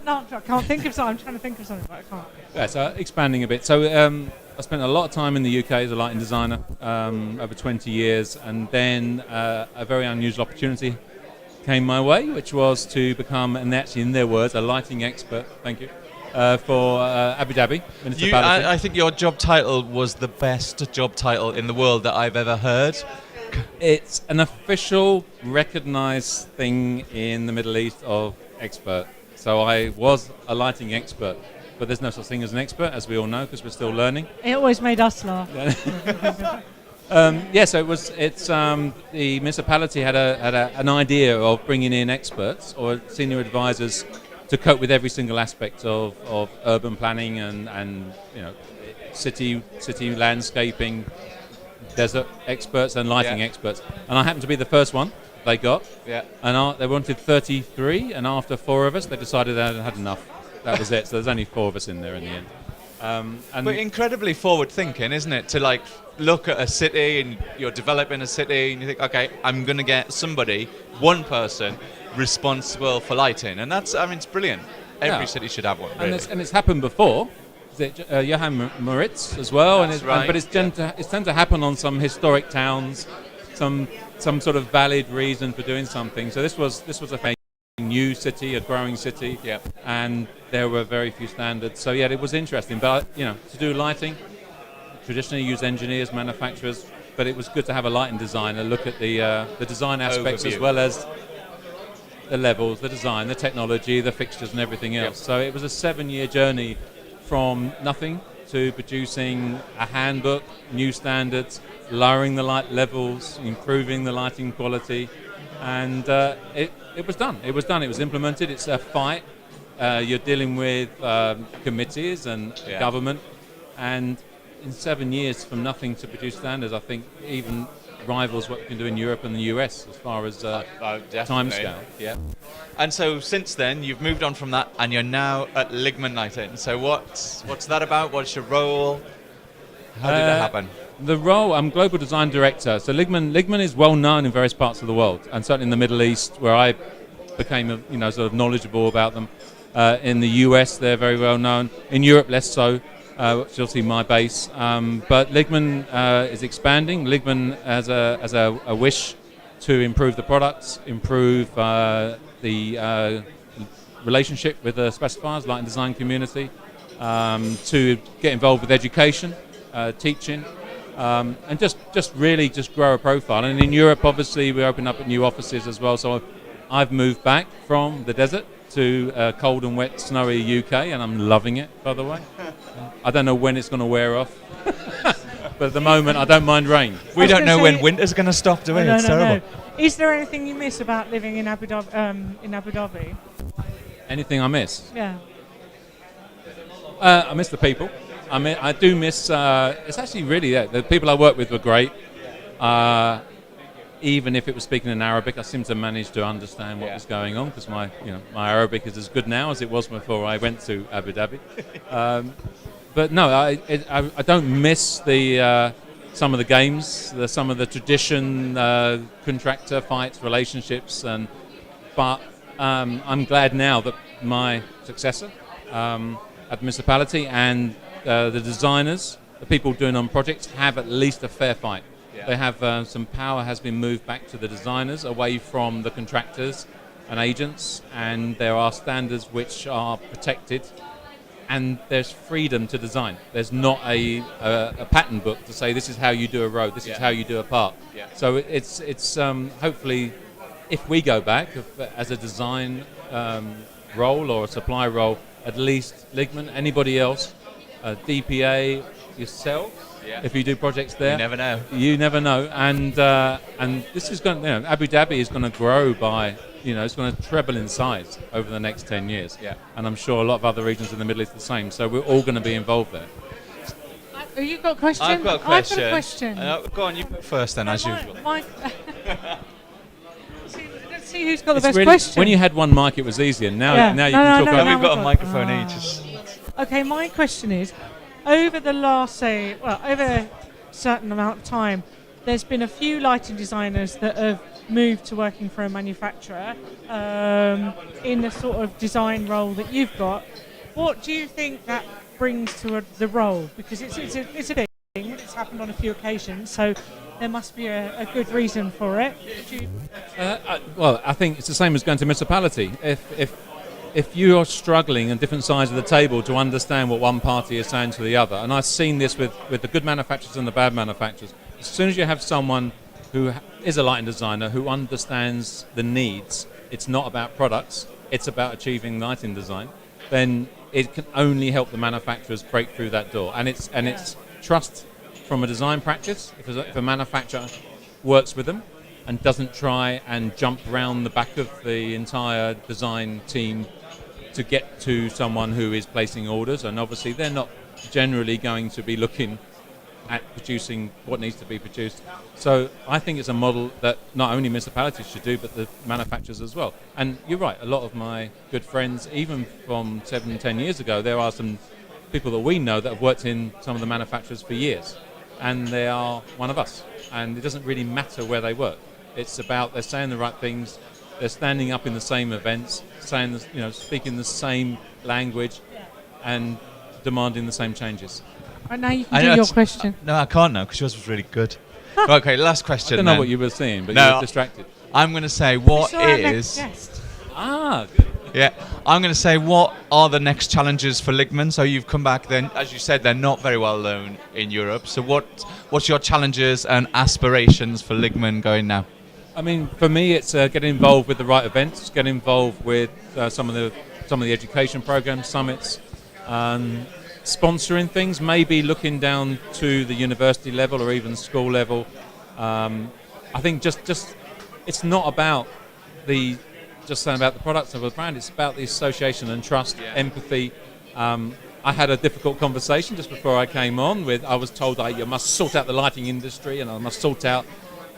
No, I can't think of something. I'm trying to think of something, but I can't. Yeah, so expanding a bit. So I spent a lot of time in the UK as a lighting designer, over 20 years, and then a very unusual opportunity came my way, which was to become, and actually in their words, a lighting expert. Thank you. For Abu Dhabi municipality. I think your job title was the best job title in the world that I've ever heard. It's an official, recognised thing in the Middle East of expert. So I was a lighting expert, but there's no such thing as an expert, as we all know, because we're still learning. It always made us laugh. So the municipality had an idea of bringing in experts or senior advisors to cope with every single aspect of urban planning and city landscaping, desert experts and lighting experts. And I happened to be the first one they got. Yeah. And they wanted 33, and after 4 of us, they decided they had enough. That was it. So there's only 4 of us in there in the end. But incredibly forward thinking, isn't it? To look at a city and you're developing a city and you think, okay, I'm going to get one person responsible for lighting. And that's, it's brilliant. Every city should have one. Really. And it's happened before. Johann Moritz as well. That's right. But it's tend to happen on some historic towns, some sort of valid reason for doing something. So this was a new city, a growing city, and there were very few standards. So it was interesting. But to do lighting, traditionally use engineers, manufacturers, but it was good to have a lighting designer look at the design aspects Overview. as well as the levels, the design, the technology, the fixtures, and everything else. So it was a 7-year journey from nothing to producing a handbook, new standards, lowering the light levels, improving the lighting quality, and it was done. It was done. It was implemented. It's a fight. You're dealing with committees and government, and in 7 years from nothing to produce standards, I think even rivals what you can do in Europe and the US as far as timescale. Yeah. And so since then, you've moved on from that, and you're now at Ligman Lighting. So what's that about? What's your role? How did that happen? The role, I'm Global Design Director. So Ligman is well known in various parts of the world, and certainly in the Middle East, where I became sort of knowledgeable about them. In the US, they're very well known. In Europe, less so, which is obviously my base. But Ligman is expanding. Ligman has a wish to improve the products, improve the relationship with the specifiers, light and design community, to get involved with education, teaching, and just really grow a profile. And in Europe, obviously, we open up new offices as well. So I've moved back from the desert to cold and wet, snowy UK, and I'm loving it, by the way. I don't know when it's going to wear off, but at the moment, I don't mind rain. We don't know when winter's going to stop, do we? It's terrible. No. Is there anything you miss about living in Abu Dhabi? Anything I miss? Yeah. I miss the people. I do miss. It's actually really the people I work with were great. Even if it was speaking in Arabic, I seemed to manage to understand what was going on because my Arabic is as good now as it was before I went to Abu Dhabi. But no, I don't miss some of the games, some of the tradition, contractor fights, relationships, but I'm glad now that my successor at the municipality and the designers the people doing on projects have at least a fair fight. Yeah. They have some power has been moved back to the designers, away from the contractors and agents, and there are standards which are protected, and there's freedom to design. There's not a pattern book to say this is how you do a road, this is how you do a park. Yeah. So it's hopefully, if we go back as a design role or a supply role, at least Ligman, anybody else, DPA, yourself, if you do projects there. You never know. You never know. And this is going, Abu Dhabi is going to grow by, it's going to treble in size over the next 10 years. Yeah. And I'm sure a lot of other regions in the Middle East are the same. So we're all going to be involved there. Have you got a question? I've got a question. I've got a question. Go on, you go first then, as usual. Let's see who's got the It's best really, question. when you had one mic, it was easier. Now you can talk no, over. Now we've got a no. microphone each. Okay, my question is, over the last, over a certain amount of time, there's been a few lighting designers that have moved to working for a manufacturer in the sort of design role that you've got. What do you think that brings to the role? Because it's a thing, it's happened on a few occasions, so there must be a good reason for it. Well, I think it's the same as going to municipality. If you are struggling on different sides of the table to understand what one party is saying to the other, and I've seen this with the good manufacturers and the bad manufacturers, as soon as you have someone who is a lighting designer who understands the needs, it's not about products, it's about achieving lighting design, then it can only help the manufacturers break through that door. And it's trust from a design practice. If a manufacturer works with them and doesn't try and jump around the back of the entire design team to get to someone who is placing orders, and obviously they're not generally going to be looking at producing what needs to be produced. So I think it's a model that not only municipalities should do, but the manufacturers as well. And you're right, a lot of my good friends, even from 7-10 years ago, there are some people that we know that have worked in some of the manufacturers for years, and they are one of us. And it doesn't really matter where they work. It's about they're saying the right things, they're standing up in the same events, saying, speaking the same language, and demanding the same changes. Right, now you can do your question. No, I can't now because yours was really good. Okay, last question. I don't know then. what you were saying, but No, you were distracted. I'm going to say You what saw our next is. guest. Good. Yeah, I'm going to say what are the next challenges for Ligman? So you've come back then, as you said, they're not very well known in Europe. So what's your challenges and aspirations for Ligman going now? I mean, for me, it's getting involved with the right events, getting involved with some of the education programs, summits, sponsoring things, maybe looking down to the university level or even school level. I think just it's not about just saying about the products of a brand. It's about the association and trust, empathy. I had a difficult conversation just before I came on I was told you must sort out the lighting industry and I must sort out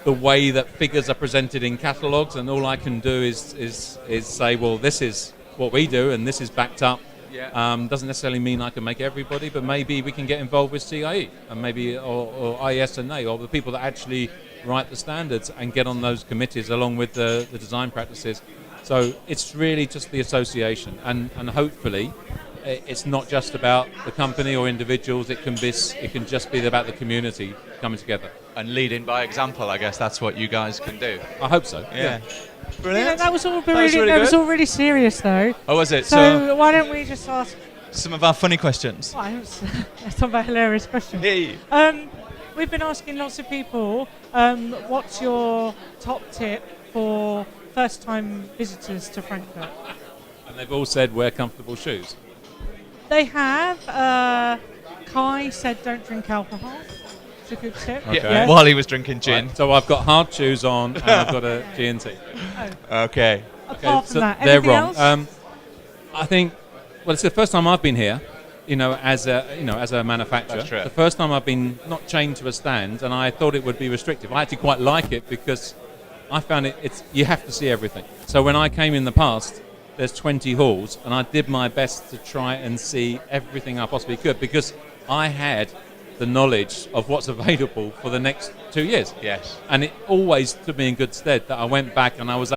the way that figures are presented in catalogues, and all I can do is say, well, this is what we do and this is backed up. Doesn't necessarily mean I can make everybody, but maybe we can get involved with CIE and maybe or ISNA or the people that actually write the standards and get on those committees along with the design practices. So it's really just the association, and hopefully it's not just about the company or individuals. It can just be about the community coming together And leading by example, I guess that's what you guys can do. I hope so. Yeah. Yeah, Brilliant. that was all That was really that was good. all really serious though. Oh, was it? So why don't we just ask? Some of our funny questions. Well, let's talk about hilarious questions. Hey. We've been asking lots of people, what's your top tip for first-time visitors to Frankfurt? And they've all said wear comfortable shoes. They have. Kai said don't drink alcohol. It's a good tip. Okay. Yeah, while he was drinking gin. Right, so I've got hard shoes on and I've got a G&T. Okay. Apart from so that, they're anything wrong. else? I think, well, it's the first time I've been here, as a manufacturer. That's true. The first time I've been not chained to a stand, and I thought it would be restrictive. I actually quite like it because I found it's you have to see everything. So when I came in the past, there's 20 halls, and I did my best to try and see everything I possibly could because I had the knowledge of what's available for the next 2 years. Yes. And it always stood me in good stead that I went back and I was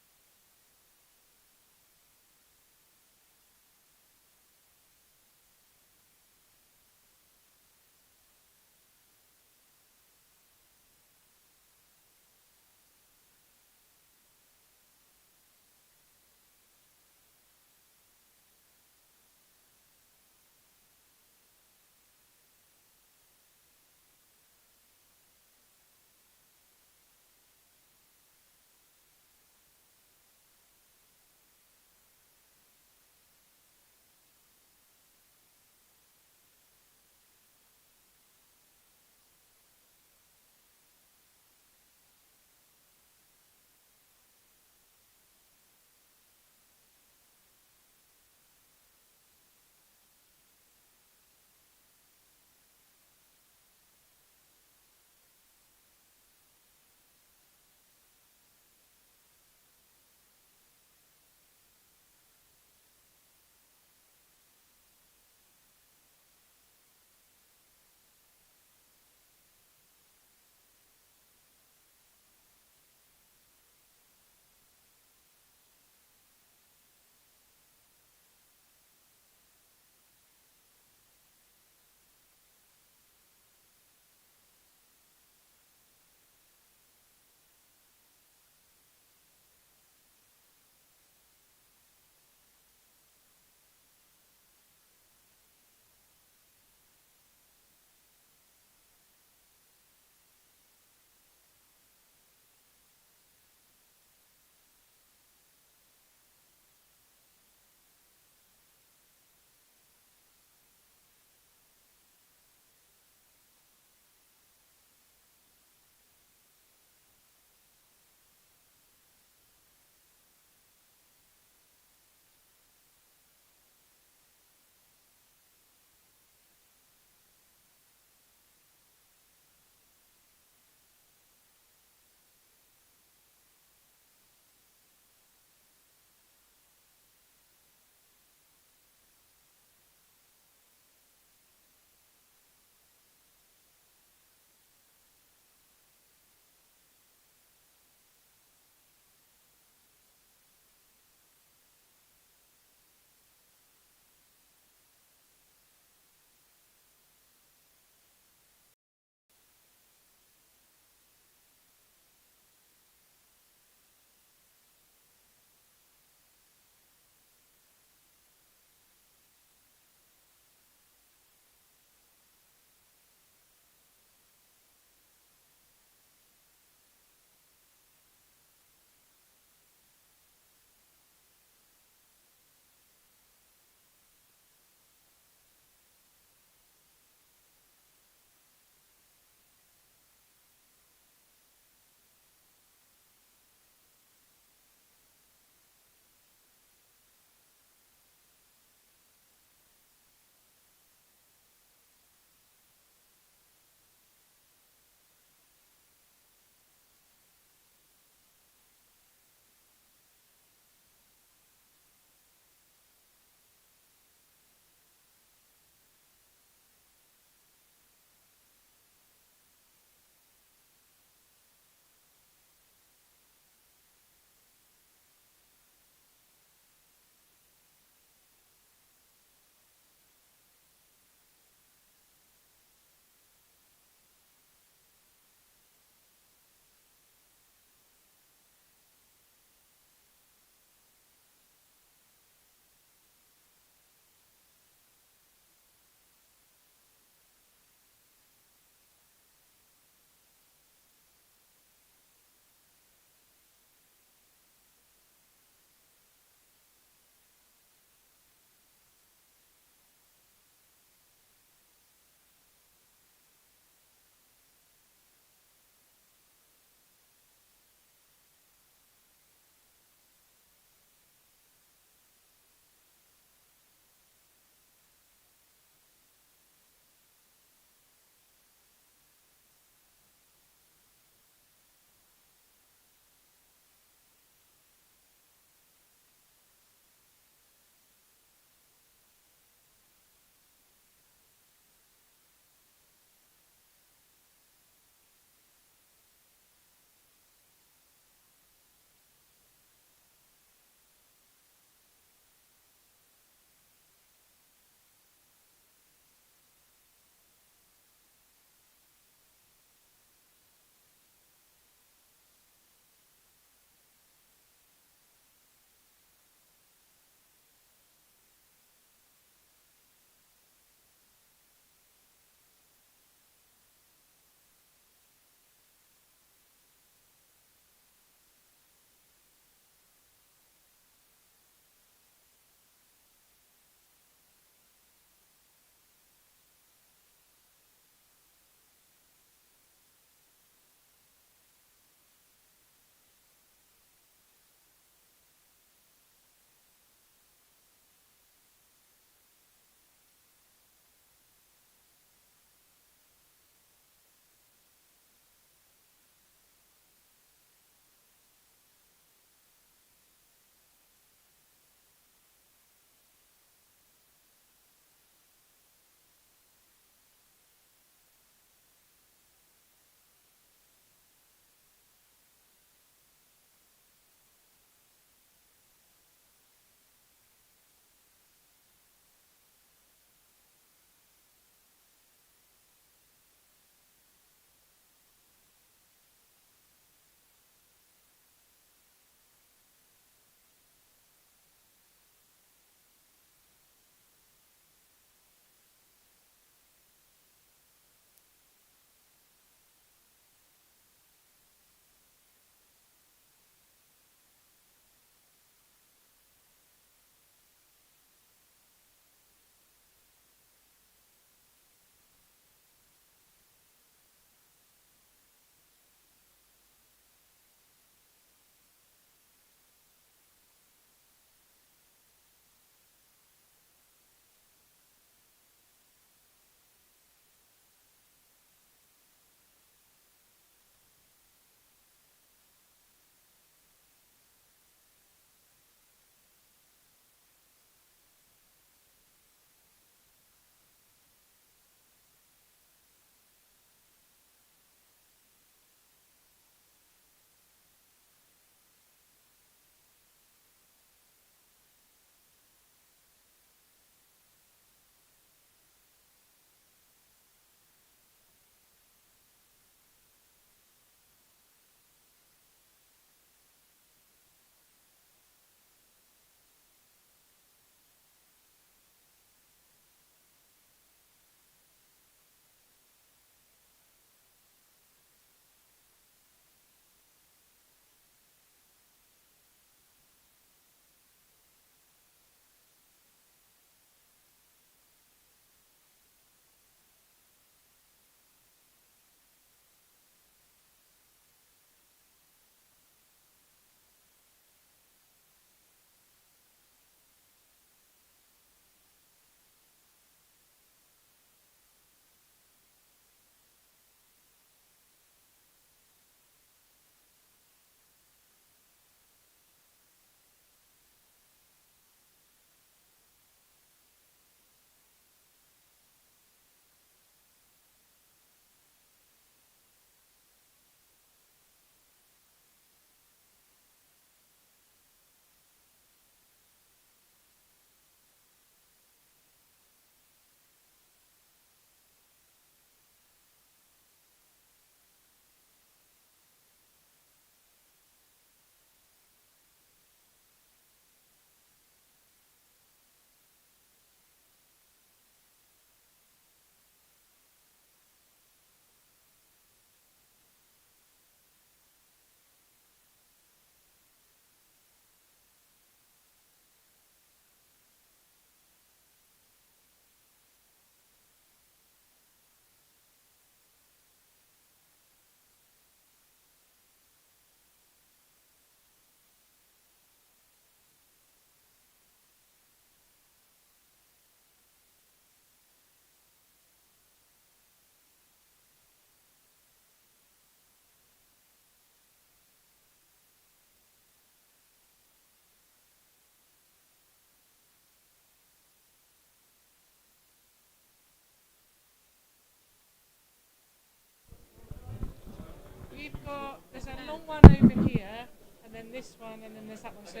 we've got, there's a long one over here, and then this one, and then there's that one. So,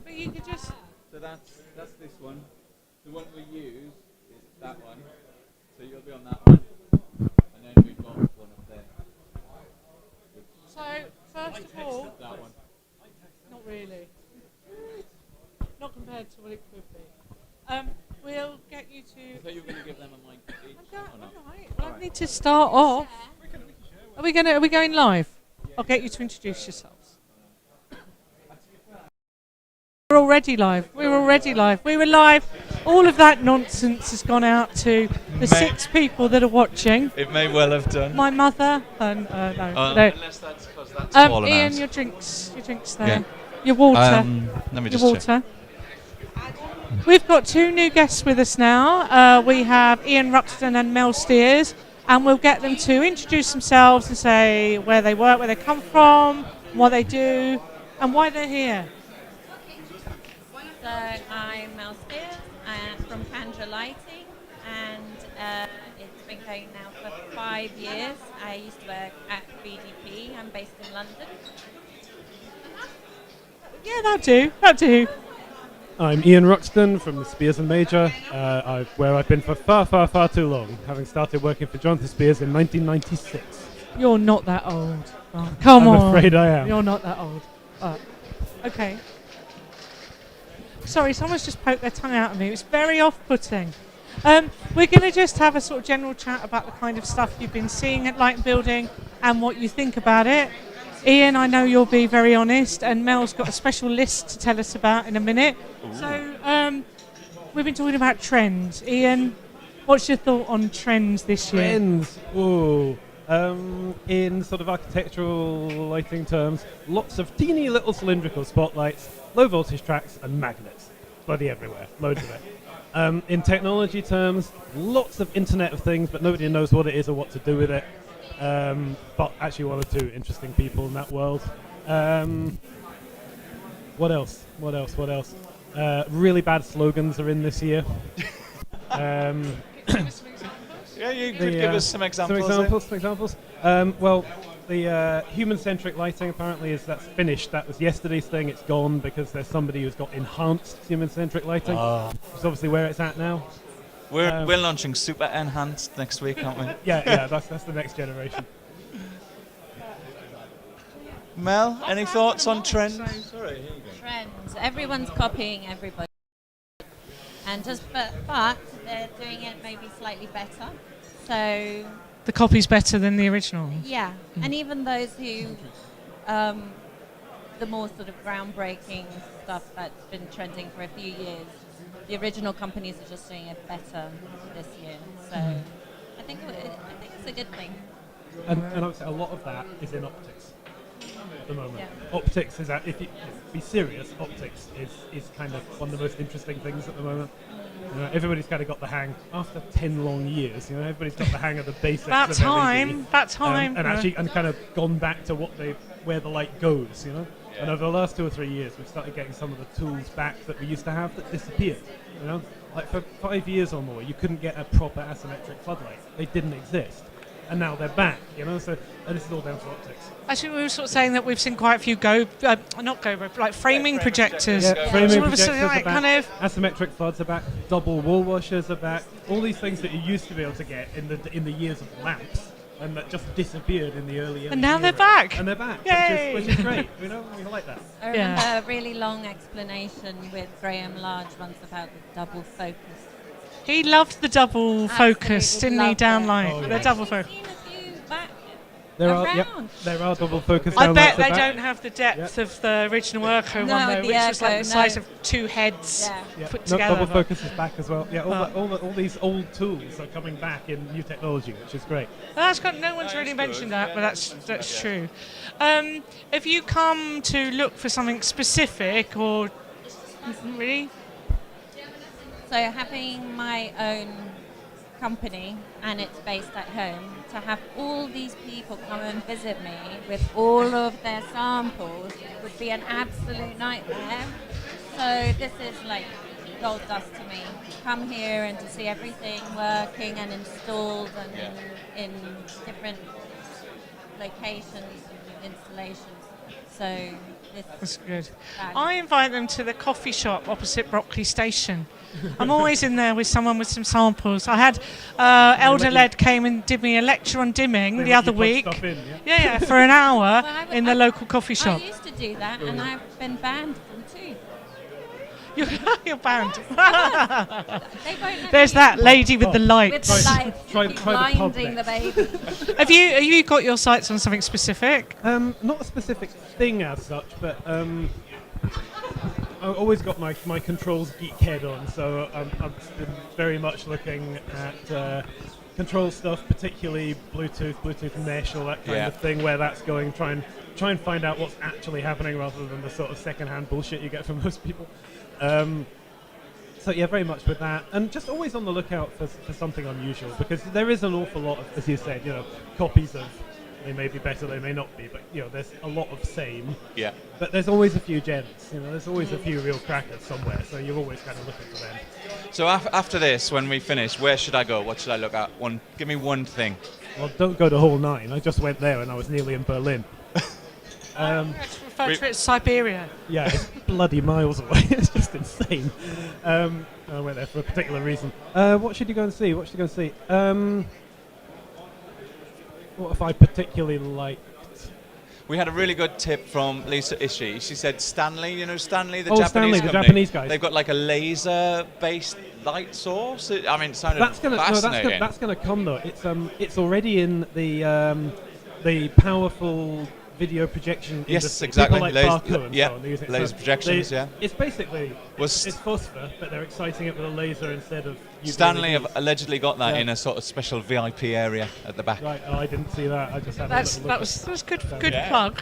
but you could just. So that's this one. The one we use is that one. So you'll be on that one. And then we've got one up there. So, first of all, That one. not really. Not compared to what it could be. We'll get you to. So you're going to give them a mic each? Alright. Well, I need to start off. Are we going live? I'll get you to introduce yourselves. We're already live. We were live. All of that nonsense has gone out to the 6 people that are watching. It may well have done. My mother and no. Unless that's because that's fallen Ian, out. your drinks there. Yeah. Your water. Let me Your just check. water. We've got 2 new guests with us now. We have Ian Ruxton and Mel Steers, and we'll get them to introduce themselves and say where they work, where they come from, what they do, and why they're here. So I'm Mel Steers. I'm from Kandra Lighting, and it's been going now for 5 years. I used to work at BDP. I'm based in London. Yeah, that'll do. I'm Ian Ruxton from the Spears and Major, where I've been for far too long, having started working for Jonathan Spears in 1996. You're not that old. Oh, come on. I'm afraid I am. You're not that old. Okay. Sorry, someone's just poked their tongue out at me. It's very off-putting. We're going to just have a sort of general chat about the kind of stuff you've been seeing at Light+Building and what you think about it. Ian, I know you'll be very honest, and Mel's got a special list to tell us about in a minute. Ooh. So, we've been talking about trends. Ian, what's your thought on trends this year? Trends? Ooh. In sort of architectural lighting terms, lots of teeny little cylindrical spotlights, low voltage tracks, and magnets. Bloody everywhere. Loads of it. In technology terms, lots of Internet of Things, but nobody knows what it is or what to do with it. But actually one or 2 interesting people in that world. What else? Really bad slogans are in this year. Yeah, you could give us some examples. Some examples. Well, the Human-Centric Lighting apparently that's finished. That was yesterday's thing. It's gone because there's somebody who's got enhanced Human-Centric Lighting. It's obviously where it's at now. We're launching super enhanced next week, aren't we? Yeah, that's the next generation. Mel, any thoughts on trends? Sorry, here you go. Trends. Everyone's copying everybody, and but they're doing it maybe slightly better. So The copy's better than the original. yeah, and even those who, the more sort of groundbreaking stuff that's been trending for a few years. The original companies are just doing it better this year, so I think it's a good thing. And I would say a lot of that is in optics at the moment. Yeah. Optics is if you be serious, optics is kind of one of the most interesting things at the moment. You know, everybody's kind of got the hang after 10 long years. You know, everybody's got the hang of the basics. About of time. and actually kind of gone back to where the light goes. You know. Yeah. And over the last 2 or 3 years, we've started getting some of the tools back that we used to have that disappeared. You know, like for 5 years or more, you couldn't get a proper asymmetric floodlight. They didn't exist, and now they're back. You know, so and this is all down to optics. Actually, we were sort of saying that we've seen quite a few framing projectors. Yeah, framing sort of projectors are like back. kind of Asymmetric floods are back. Double wall washers are back. All these things that you used to be able to get in the years of lamps. And that just disappeared in the early. And now they're back. And they're back, Yay. which is great. You know, we like that. I remember a really long explanation with Graham Large once about the double focus. He loved the double focus, Absolutely didn't he, loved down it. light? Oh, The yes. double focus. I've seen a few back There around. are double focus. I down bet lights they are back. don't have the depth of the original Urco No, one though, the which was like Urco, the size no. of 2 heads Yeah. put No, together. double focus is back as well. Yeah, all these old tools are coming back in new technology, which is great. That's got, no one's really mentioned that, but that's true. If you come to look for something specific, or really, So having my own company and it's based at home, to have all these people come and visit me with all of their samples would be an absolute nightmare. So this is like gold dust to me. Come here and to see everything working and installed and in different locations installations. So this That's good. value. I invite them to the coffee shop opposite Brockley Station. I'm always in there with someone with some samples. I had Elder Led came and did me a lecture on dimming the other week. Yeah, for an hour Well, I would- in the I- local coffee shop. I used to do that, and I've been banned from too. You're banned. They won't let There's me that lady with the with lights. the lights, try keep the pub blinding the baby. Have you got your sights on something specific? Not a specific thing as such, but I've always got my controls geek head on, so I've been very much looking at control stuff, particularly Bluetooth mesh, all that kind of thing, where that's going. Try and find out what's actually happening rather than the sort of second-hand bullshit you get from most people. So yeah, very much with that, and just always on the lookout for something unusual, because there is an awful lot of, as you said, copies of. They may be better, they may not be, but there's a lot of same. Yeah. But there's always a few gems. There's always a few real crackers somewhere, so you're always kind of looking for them. So after this, when we finish, where should I go? What should I look at? Give me one thing. Well, don't go to Hall 9. I just went there and I was nearly in Berlin. Refer to it as Siberia. Yeah, it's bloody miles away. It's just insane. I went there for a particular reason. What should you go and see? What if I particularly liked? We had a really good tip from Lisa Ishii. She said Stanley, Stanley, the Oh, Japanese Stanley, the company. Japanese guys. They've got like a laser-based light source. It sounded fascinating. That's gonna come though. It's already in the powerful video projection Yes, industry. exactly. People like Barco and yeah, so on, they use it. laser projections, yeah. It's basically Was- it's phosphor, but they're exciting it with a laser instead of. using Stanley LEDs. have allegedly got that Yeah. in a sort of special VIP area at the back. Right. Oh, I didn't see that. I just had a little look. That was good Yeah. plug.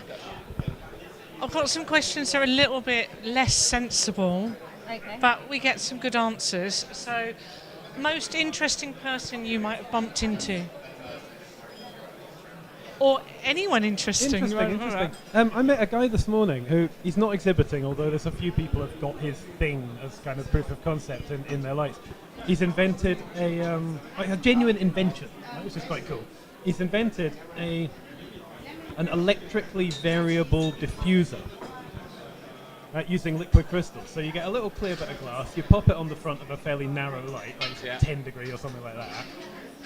I've got some questions that are a little bit less sensible, Okay. but we get some good answers. So, most interesting person you might have bumped into, or anyone interesting. Interesting. I met a guy this morning who he's not exhibiting, although there's a few people who've got his thing as kind of proof of concept in their lights. He's invented a genuine invention, right, which is quite cool. He's invented an electrically variable diffuser, right, using liquid crystals. So you get a little clear bit of glass, you pop it on the front of a fairly narrow light, like 10 degree or something like that,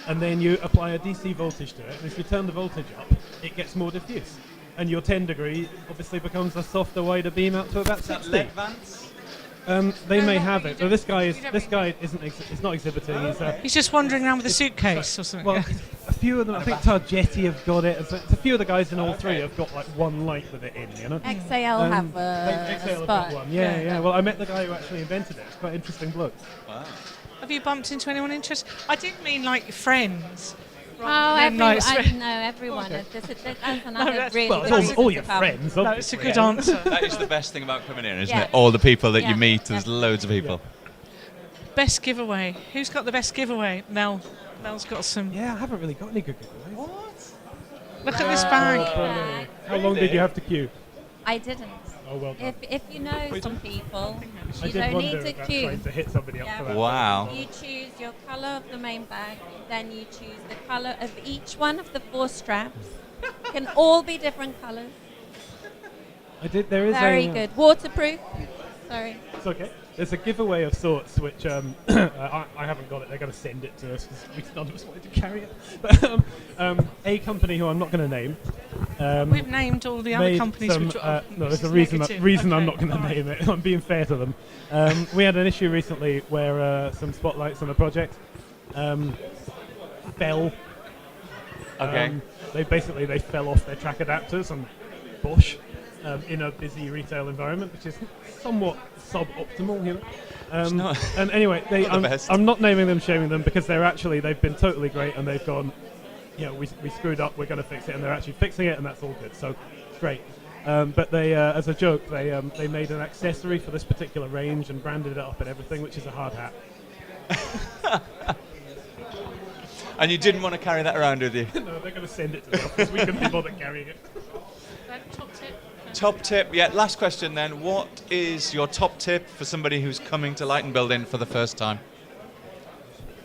and then you apply a DC voltage to it, and if you turn the voltage up, it gets more diffuse. And your 10 degree obviously becomes a softer, wider beam out to about 60. They may have it. So this guy is not exhibiting. He's just wandering around with a suitcase or something. Well, a few of them, I think Targetti have got it. It's a few of the guys in all three have got like one light with it in, XAL have a XAL have spot. got one. Yeah. Well, I met the guy who actually invented it. It's quite an interesting bloke. Wow. Have you bumped into anyone interesting? I didn't mean like friends. Oh, Then nice. everyone. Okay. That's another that's- really Well, good it's all your superpower. friends. No, it's a obviously. good answer. That is the best thing about coming here, isn't Yeah. it? All the people that Yeah. you meet, there's Yeah. loads of people. Best giveaway. Who's got the best giveaway? Mel's got some. Yeah, I haven't really got any good giveaways. Look at this bag. Yeah. How long did you have to queue? I didn't. Oh, well done. If you know some people, I you did don't wonder need to about queue. trying to hit somebody up Yeah. for that. Wow. You choose your colour of the main bag, then you choose the colour of each one of the 4 straps. Can all be different colours. I did. There is Very a, good. Waterproof. Sorry. It's okay. There's a giveaway of sorts which I haven't got it. They're going to send it to us because none of us wanted to carry it. But a company who I'm not going to name. We've named all the other made companies. some, which no, there's this a is reason. negative. Reason I'm Okay, not going to all right. name it. I'm being fair to them. We had an issue recently where some spotlights on a project fell. Okay. They fell off their track adapters and bush in a busy retail environment, which is somewhat suboptimal. And anyway, Not the best. I'm not naming them, shaming them, because they've been totally great, and they've gone, we screwed up, we're going to fix it, and they're actually fixing it, and that's all good. So great. But they, as a joke, they made an accessory for this particular range and branded it up and everything, which is a hard hat. And you didn't want to carry that around with you? No, they're going to send it to the office. We couldn't be bothered carrying it. Top tip. Top tip, yeah, last question then. What is your top tip for somebody who's coming to Light+Building for the first time?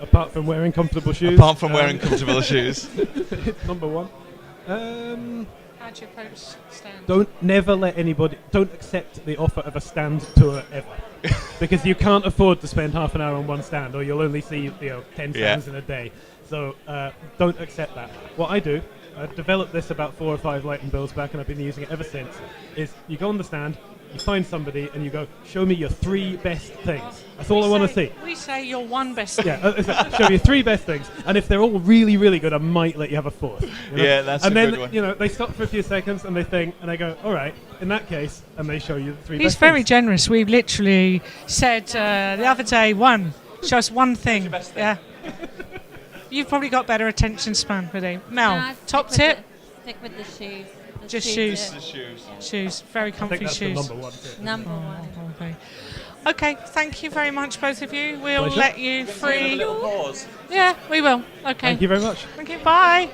Apart from wearing comfortable shoes. Apart from wearing comfortable shoes. Number one. Have had your post stand. Don't accept the offer of a stand tour ever. Because you can't afford to spend half an hour on one stand, or you'll only see 10 stands in a day. So don't accept that. What I do, I developed this about 4 or 5 light and builds back, and I've been using it ever since, is you go on the stand, you find somebody, and you go, show me your 3 best things. That's all I want to see. We say your one best thing. Yeah, show me your 3 best things. And if they're all really, really good, I might let you have a 4th. You know? Yeah, that's and a then, good one. you know, they stop for a few seconds and they think, and they go, all right, in that case, and they show you the 3 He's best very things. generous. We literally said the other day, show us one thing. Yeah. You've probably got better attention span, really. Mel, Nah, top tip? Stick with the shoes. The Just shoe shoes. tip. Shoes. Very I think comfy that's shoes. the number 1 tip. Number one. Okay. Okay, thank you very much, both of you. We'll Pleasure. let you free. Pause. Yeah, we will. Okay. Thank you very much. Thank you. Bye.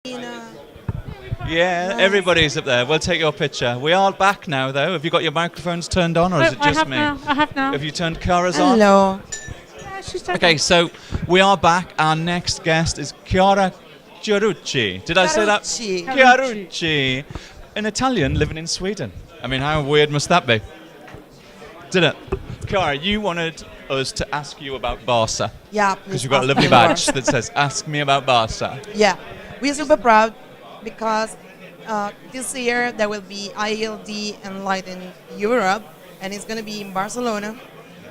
Yeah, everybody's up there. We'll take your picture. We are back now, though. Have you got your microphones turned on, or is it I just have me? now. I have now. Have you turned Cara's on? Hello. Yeah, she's done Okay, it. so we are back. Our next guest is Chiara Chiarucci. Did I say that? Carucci. Chiarucci. An Italian living in Sweden. I mean, how weird must that be? Did it? Chiara, you wanted us to ask you about Barca. Yeah, Because you've got a lovely badge that says, ask me about Barca. Yeah, we're super proud because this year there will be ILD and Light in Europe, and it's going to be in Barcelona.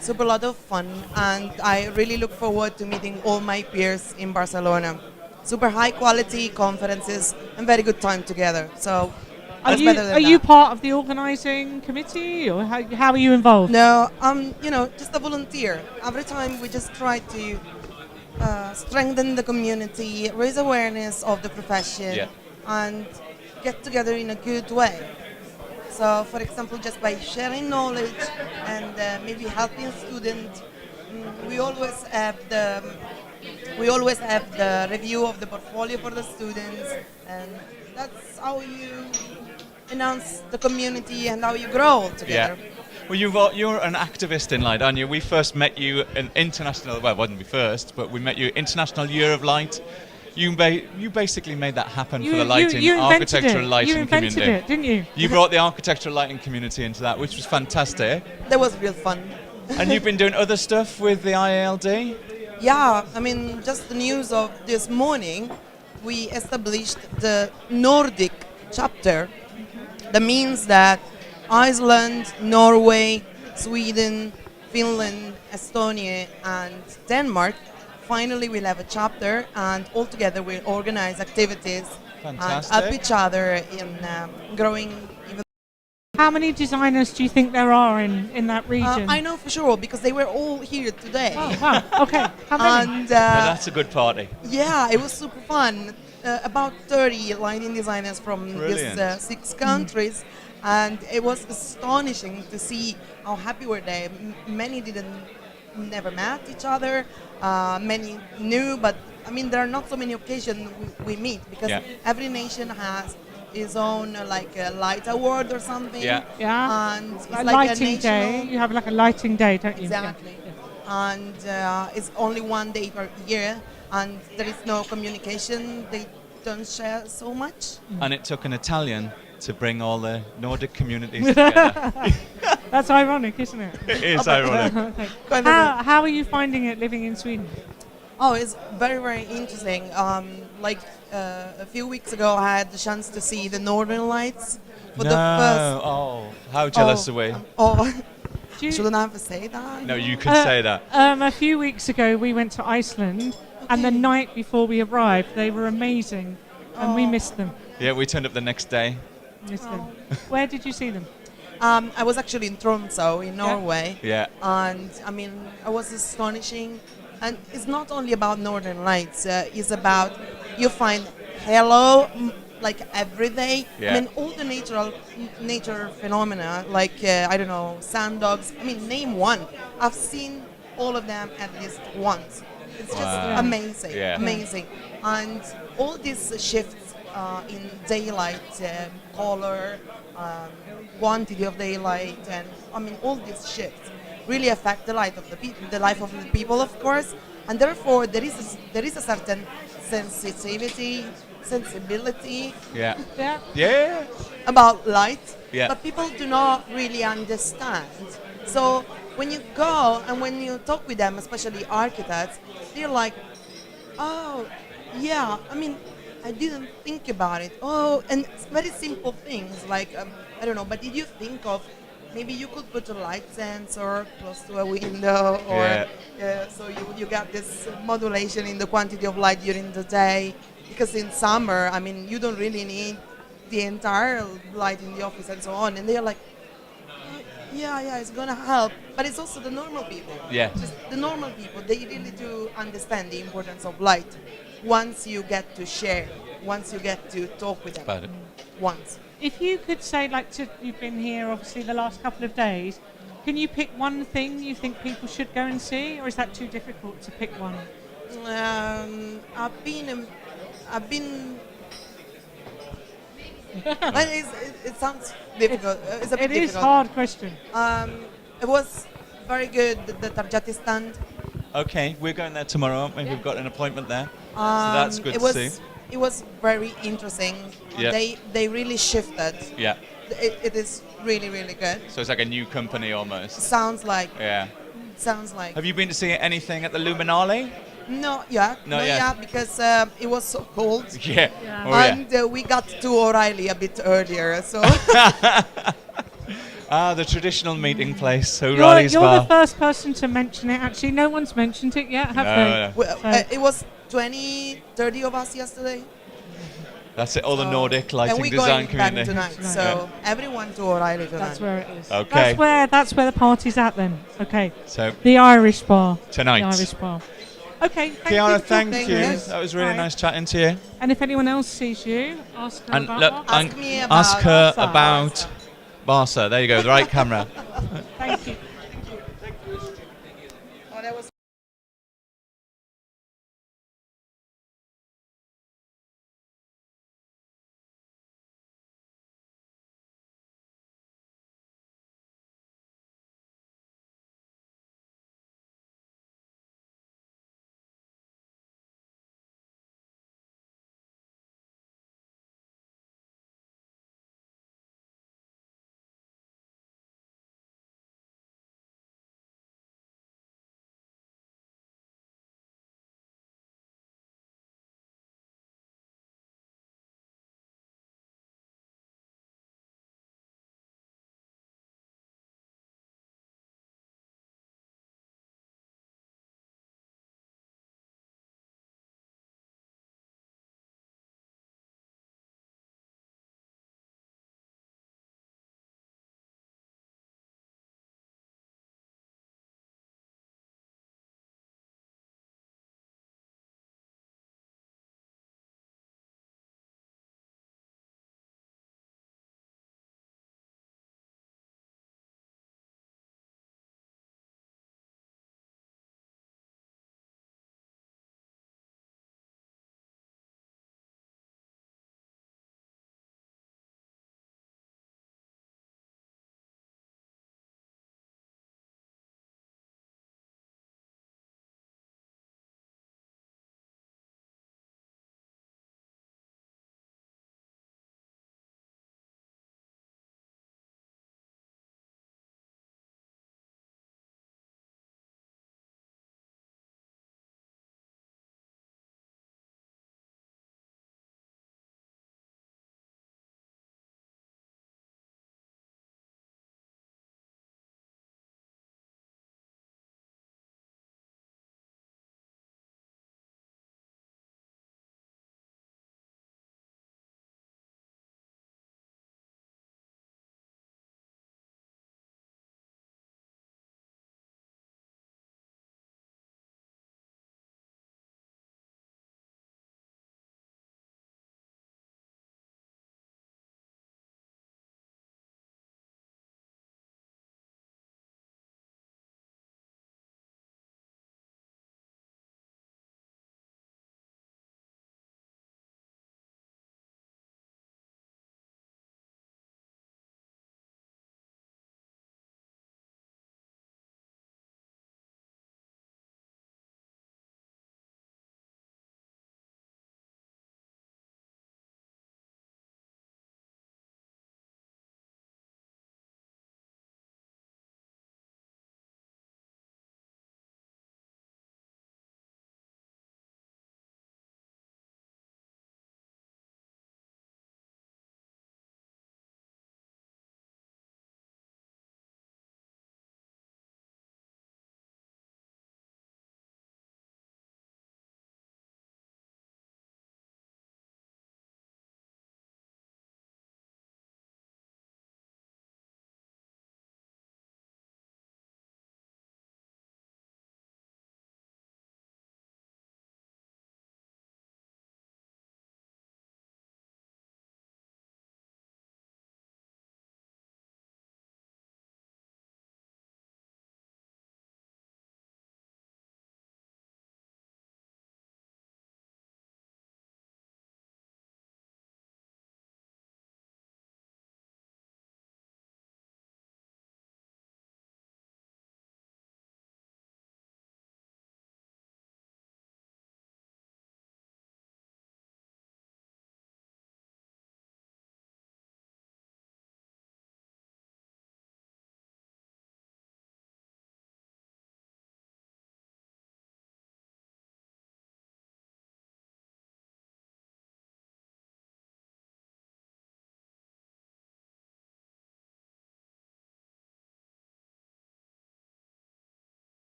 Super lot of fun, and I really look forward to meeting all my peers in Barcelona. Super high quality conferences and very good time together. So, Are you part of the organising committee, or how are you involved? No, just a volunteer. Every time we just try to strengthen the community, raise awareness of the profession, and get together in a good way. So, for example, just by sharing knowledge and maybe helping students, we always have the review of the portfolio for the students, and that's how you enhance the community and how you grow together. Yeah. Well, you're an activist in Light, aren't you? We first met you in international. Well, it wasn't we first, but we met you International Year of Light. You basically made that happen for the lighting, architectural lighting community. You invented community. it, didn't you? You brought the architectural lighting community into that, which was fantastic. That was real fun. And you've been doing other stuff with the IALD? Yeah, I mean, just the news of this morning, we established the Nordic chapter. That means that Iceland, Norway, Sweden, Finland, Estonia, and Denmark finally will have a chapter, and all together we'll organize activities and help each other in growing even. How many designers do you think there are in that region? I know for sure because they were all here today. Oh, wow. Okay. How many? And That's a good party. yeah, it was super fun. About 30 lighting designers from these 6 countries, and it was astonishing to see how happy were they. Many never met each other, many knew, but I mean there are not so many occasions we meet because every nation has its own like a light award or something. Yeah. And it's A like lighting a day. You have like a lighting day, don't you? Exactly. Yeah. And it's only one day per year, and there is no communication. They don't share so much. And it took an Italian to bring all the Nordic communities together. That's ironic, isn't it? It is ironic. How are you finding it living in Sweden? Oh, it's very, very interesting. A few weeks ago, I had the chance to see the Northern Lights for the first. Oh, how jealous are we? Shouldn't I have to say that? No, you could say that. A few weeks ago, we went to Iceland, and the night before we arrived, they were amazing, and we missed them. Yeah, we turned up the next day. Missed them. Where did you see them? I was actually in Tromsø in Norway. Yeah. And I mean, I was astonishing. And it's not only about Northern Lights. It's about you find halo like every day. Yeah. I mean, all the nature phenomena like I don't know, sand dogs. I mean, name one. I've seen all of them at least once. It's just amazing, amazing. And all these shifts in daylight, color, quantity of daylight, and I mean all these shifts really affect the life of the people, of course, and therefore there is a certain sensitivity, sensibility, about light, but people do not really understand. So when you go and when you talk with them, especially architects, they're like, oh, yeah, I mean, I didn't think about it. Oh, and it's very simple things like, I don't know, but did you think of maybe you could put a light sensor close to a window, or so you got this modulation in the quantity of light during the day, because in summer, I mean, you don't really need the entire light in the office and so on. And they're like, yeah, it's gonna help. But it's also the normal people. Yeah. Just the normal people, they really do understand the importance of light once you get to share, once you get to talk with them. About it. Once. If you could say, you've been here obviously the last couple of days, can you pick one thing you think people should go and see, or is that too difficult to pick one? I've been But it sounds difficult. It's a bit It is difficult. hard question. It was very good, the Targetti stand. Okay, we're going there tomorrow, aren't we? We've got an appointment there. So that's good it to was, see. It was very interesting. Yeah. They really shifted. Yeah. It is really, really good. So it's like a new company almost. Sounds like. Yeah. Sounds like. Have you been to see anything at the Luminale? Not yet. Not yet. Because it was so cold. Yeah. Yeah. Oh, yeah. And we got to O'Reilly a bit earlier, so. The traditional meeting place, You're O'Reilly's the Bar. first person to mention it. Actually, no one's mentioned it yet, have No, they? no. Well, So- it was 20, 30 of us yesterday. That's it, all the Nordic And lighting we're design going back community. tonight, so everyone to O'Reilly tonight. That's where it is. Okay. That's where the party's at then. Okay. So The Irish bar. Tonight. The Irish bar. Okay. Kiara, you. thank Thank you. you. That was really Right. nice chatting to you. And if anyone else sees you, ask her And about look, what? Ask me about ask her Barca. about Barca. There you go, the right camera. Thank you. Oh, that was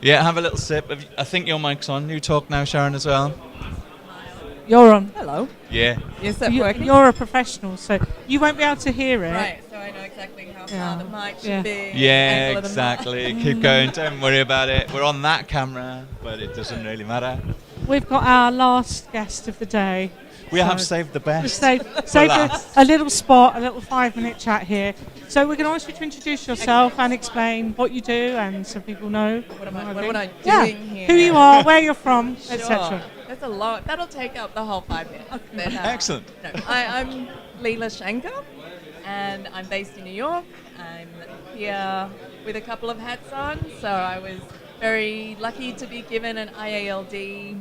Yeah, have a little sip. I think your mic's on. You talk now, Sharon, as well. You're on. Hello. Yeah. Is that working? You're a professional, so you won't be able to hear it. Right, so I know exactly how Yeah. far the mic should Yeah. be. Yeah, angle of the mic. exactly. Keep going. Don't worry about it. We're on that camera, but it doesn't really matter. We've got our last guest of the day. We have saved the best. We've saved for a last. little spot, a little 5-minute chat here. So we're going to ask you to introduce yourself and explain what you do, and so people know. What am I Yeah. doing here? Who you are, where you're from, Sure. etc. That's a lot. That'll take up the whole 5 minutes. Then, Excellent. No, I'm Leela Shankar, and I'm based in New York. I'm here with a couple of hats on. So I was very lucky to be given an IALD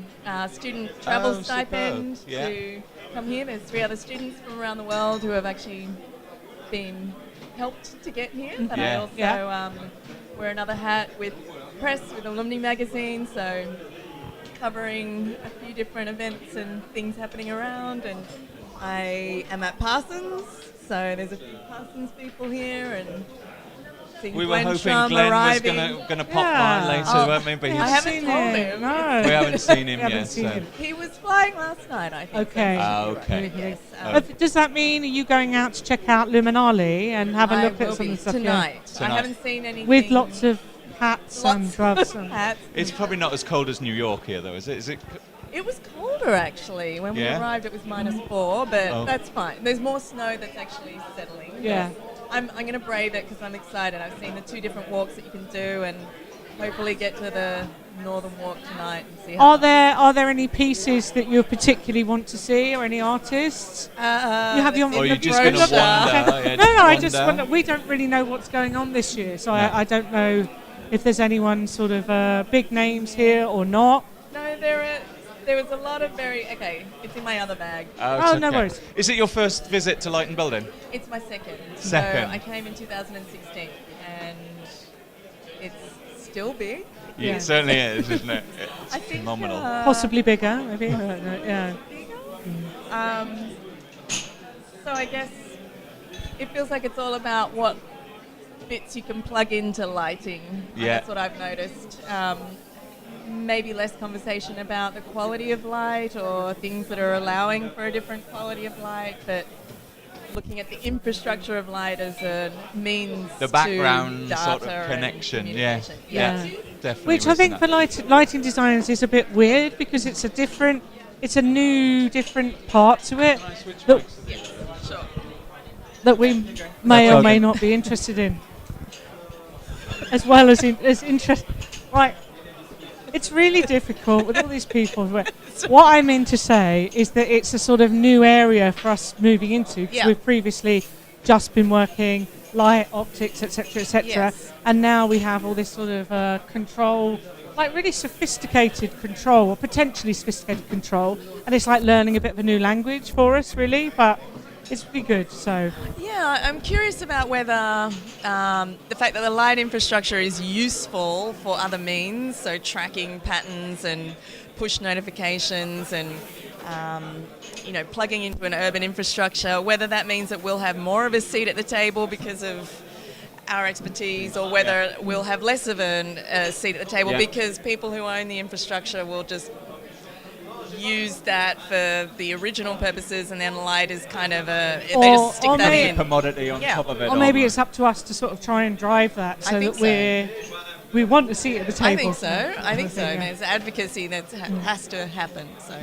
student travel stipend to come here. There's 3 other students from around the world who have actually been helped to get here. But I also wear another hat with press, with Alumni Magazine, so covering a few different events and things happening around. And I am at Parsons, so there's a few Parsons people here, and seeing We were Glenn hoping Shrum Glenn arriving. was going to pop by later, weren't we? But I he's- haven't told him. No. we haven't seen him We haven't yet. seen So. him. He was flying last night, I think. Okay. Okay. Yes. Does that mean are you going out to check out Luminali and have a I look will at some be of the stuff? tonight. I Tonight. haven't seen anything. With lots of hats and Lots gloves. of and hats. It's probably not as cold as New York here, though, is it? Is it? It was colder actually. When we Yeah? arrived, it was -4, but Oh. that's fine. There's more snow that's actually settling. Yeah. I'm going to brave it because I'm excited. I've seen the 2 different walks that you can do, and hopefully get to the northern walk tonight and see how. Are there any pieces that you particularly want to see, or any artists? You have your. Or the you're just going to brochure. wander? Okay. Yeah, No, I just wander. wonder. We don't really know what's going on this year, so No. I don't know if there's anyone sort of big names here or not. No, there was a lot of okay. It's in my other bag. Oh, no worries. Is it your first visit to Light+Building? It's my second. Second. So I came in 2016, and it's still big. Yeah, it certainly is, isn't it? It's I think, phenomenal. Possibly bigger, maybe. I don't know. Yeah. So I guess it feels like it's all about what bits you can plug into lighting. Yeah. That's what I've noticed. Maybe less conversation about the quality of light or things that are allowing for a different quality of light, but looking at the infrastructure of light as a means The to background data sort of and connection, yeah. communication. Yeah. Definitely. Which I think for lighting designers is a bit weird because it's a new, different part to it that we may or may not be interested in, as well as interest. Right, it's really difficult with all these people. What I mean to say is that it's a sort of new area for us moving into because we've previously just been working light, optics, etc., Yes. and now we have all this sort of control, like really sophisticated control or potentially sophisticated control, and it's like learning a bit of a new language for us, really, but it's pretty good. So Yeah, I'm curious about whether the fact that the light infrastructure is useful for other means, so tracking patterns and push notifications and plugging into an urban infrastructure, whether that means that we'll have more of a seat at the table because of our expertise, or whether we'll have less of a seat at the table because people who own the infrastructure will just use that for the original purposes, and then light is kind of they just stick that in. Commodity on top of it. or maybe it's up to us to sort of try and drive that so think that we want a seat at the table. I think so. Yeah. There's advocacy that has to happen. So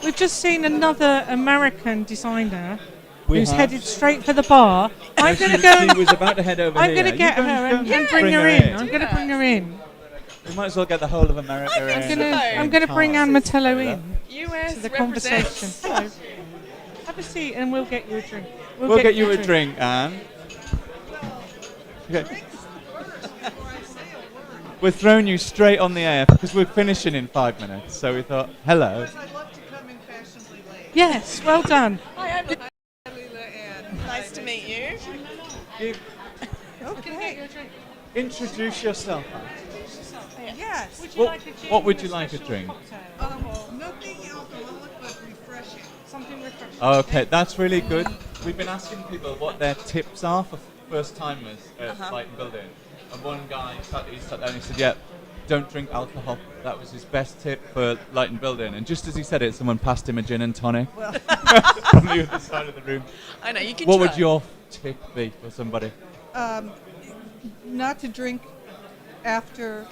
We've just seen another American designer We who's have. headed straight for the bar. I'm going to go. She was about to head over I'm here. going to get You her go and bring her in. I'm going to bring her in. We might as well get the whole of America in. I'm going to bring Anne Metello in US to the represents. conversation. So, have a seat and we'll get you a drink. We'll get you a drink, Anne. Okay. We're throwing you straight on the air because we're finishing in 5 minutes. So we thought, hello. Yes, well done. Hi, I'm Leela, and nice to meet you. Okay. Introduce yourself. Yes. What would you like a drink? Nothing alcoholic but refreshing. Something refreshing. Okay, that's really good. We've been asking people what their tips are for first timers at Light+Building. And one guy sat down and he said, don't drink alcohol. That was his best tip for lighting building. And just as he said it, someone passed him a gin and tonic Well, from the other side of the room. I know, you can What try. would your tip be for somebody? not to drink after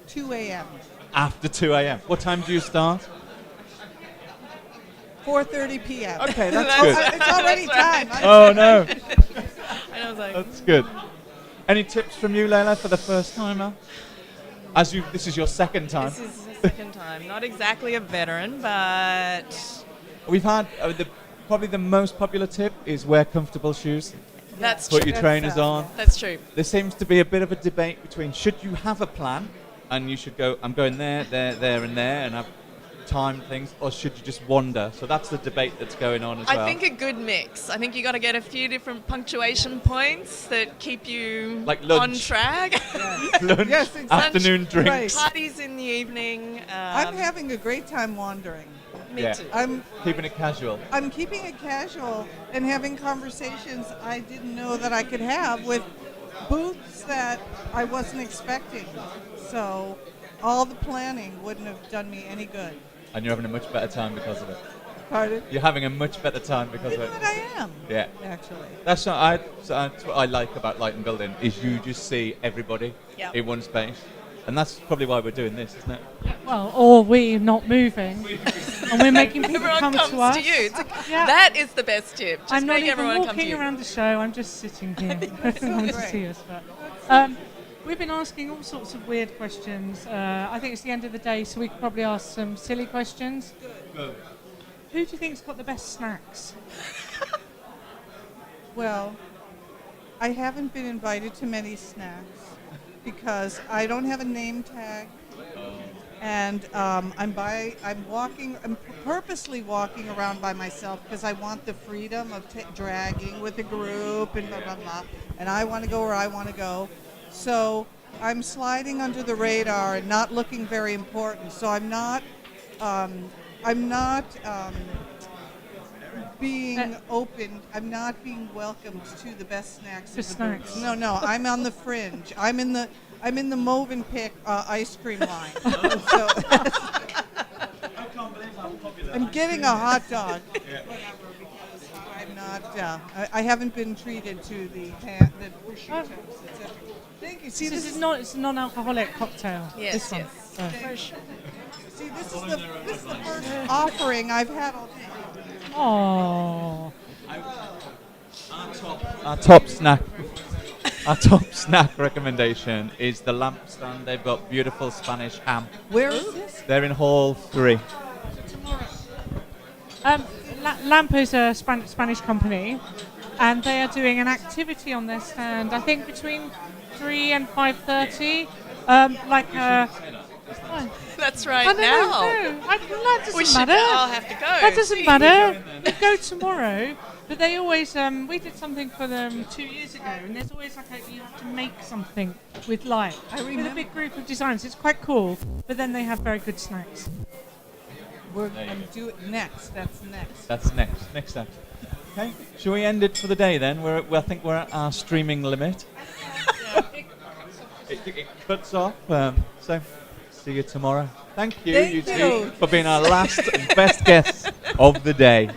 2 a.m. After 2 a.m. What time do you start? 4:30 p.m. Okay, that's Oh, good. it's already time. Oh no, And I was like, that's good. Any tips from you, Leila, for the first timer? This is your second time. this is the second time. Not exactly a veteran, but We've had probably the most popular tip is wear comfortable shoes. that's Put true. your trainers on. That's true. There seems to be a bit of a debate between should you have a plan and you should go, I'm going there, there, and there, and have time things, or should you just wander? So that's the debate that's going on as well. I think a good mix. I think you got to get a few different punctuation points that keep you Like on lunch. track. Lunch, Yes, exactly. afternoon drinks. Right. Parties in the evening. I'm having a great time wandering. Me Yeah. too. Keeping it casual. I'm keeping it casual and having conversations I didn't know that I could have with booths that I wasn't expecting. So all the planning wouldn't have done me any good. And you're having a much better time because of it. Pardon? You're having a much better time because of it. But I am, Yeah. actually. That's what I like about light and building is you just see everybody Yep. in one space. And that's probably why we're doing this, isn't it? Well, or we're not moving, and we're making people Everyone come comes to us. to you. Yeah. That is the best tip. Just I'm not make even everyone come to walking you. around the show. I'm just sitting here. Everyone wants to see us. But, we've been asking all sorts of weird questions. I think it's the end of the day, so we could probably ask some silly questions. Good. Who do you think's got the best snacks? Well, I haven't been invited to many snacks because I don't have a name tag, and I'm purposely walking around by myself because I want the freedom of dragging with a group and blah blah blah, and I want to go where I want to go. So I'm sliding under the radar and not looking very important. So I'm not being open. I'm not being welcomed to the best snacks. The of the snacks. booth. No, I'm on the fringe. I'm in the Movenpick ice cream line. So I'm getting a hot dog. Whatever, because I'm not. I haven't been treated to the prosciuttos, etc. Thank you. See, It's a non-alcoholic cocktail. Yes, this one. yes. So. For sure. See, this is the first offering I've had all day. Oh. Our top snack recommendation is the lamp stand. They've got beautiful Spanish ham. Where is this? They're in Hall 3. Lamp is a Spanish company, and they are doing an activity on their stand. I think between 3 and 5:30. That's right I don't now. know. That doesn't We should matter. all have to go. That doesn't matter. We go tomorrow. But they always, we did something for them 2 years ago, and there's always you have to make something with light. I With a remember. big group of designers. It's quite cool, but then they have very good snacks. I'm doing next. That's next. That's next step. Okay, shall we end it for the day then? I think we're at our streaming limit. It cuts off. So, see you tomorrow. Thank you, Thank you two, you. for being our last and best guests of the day.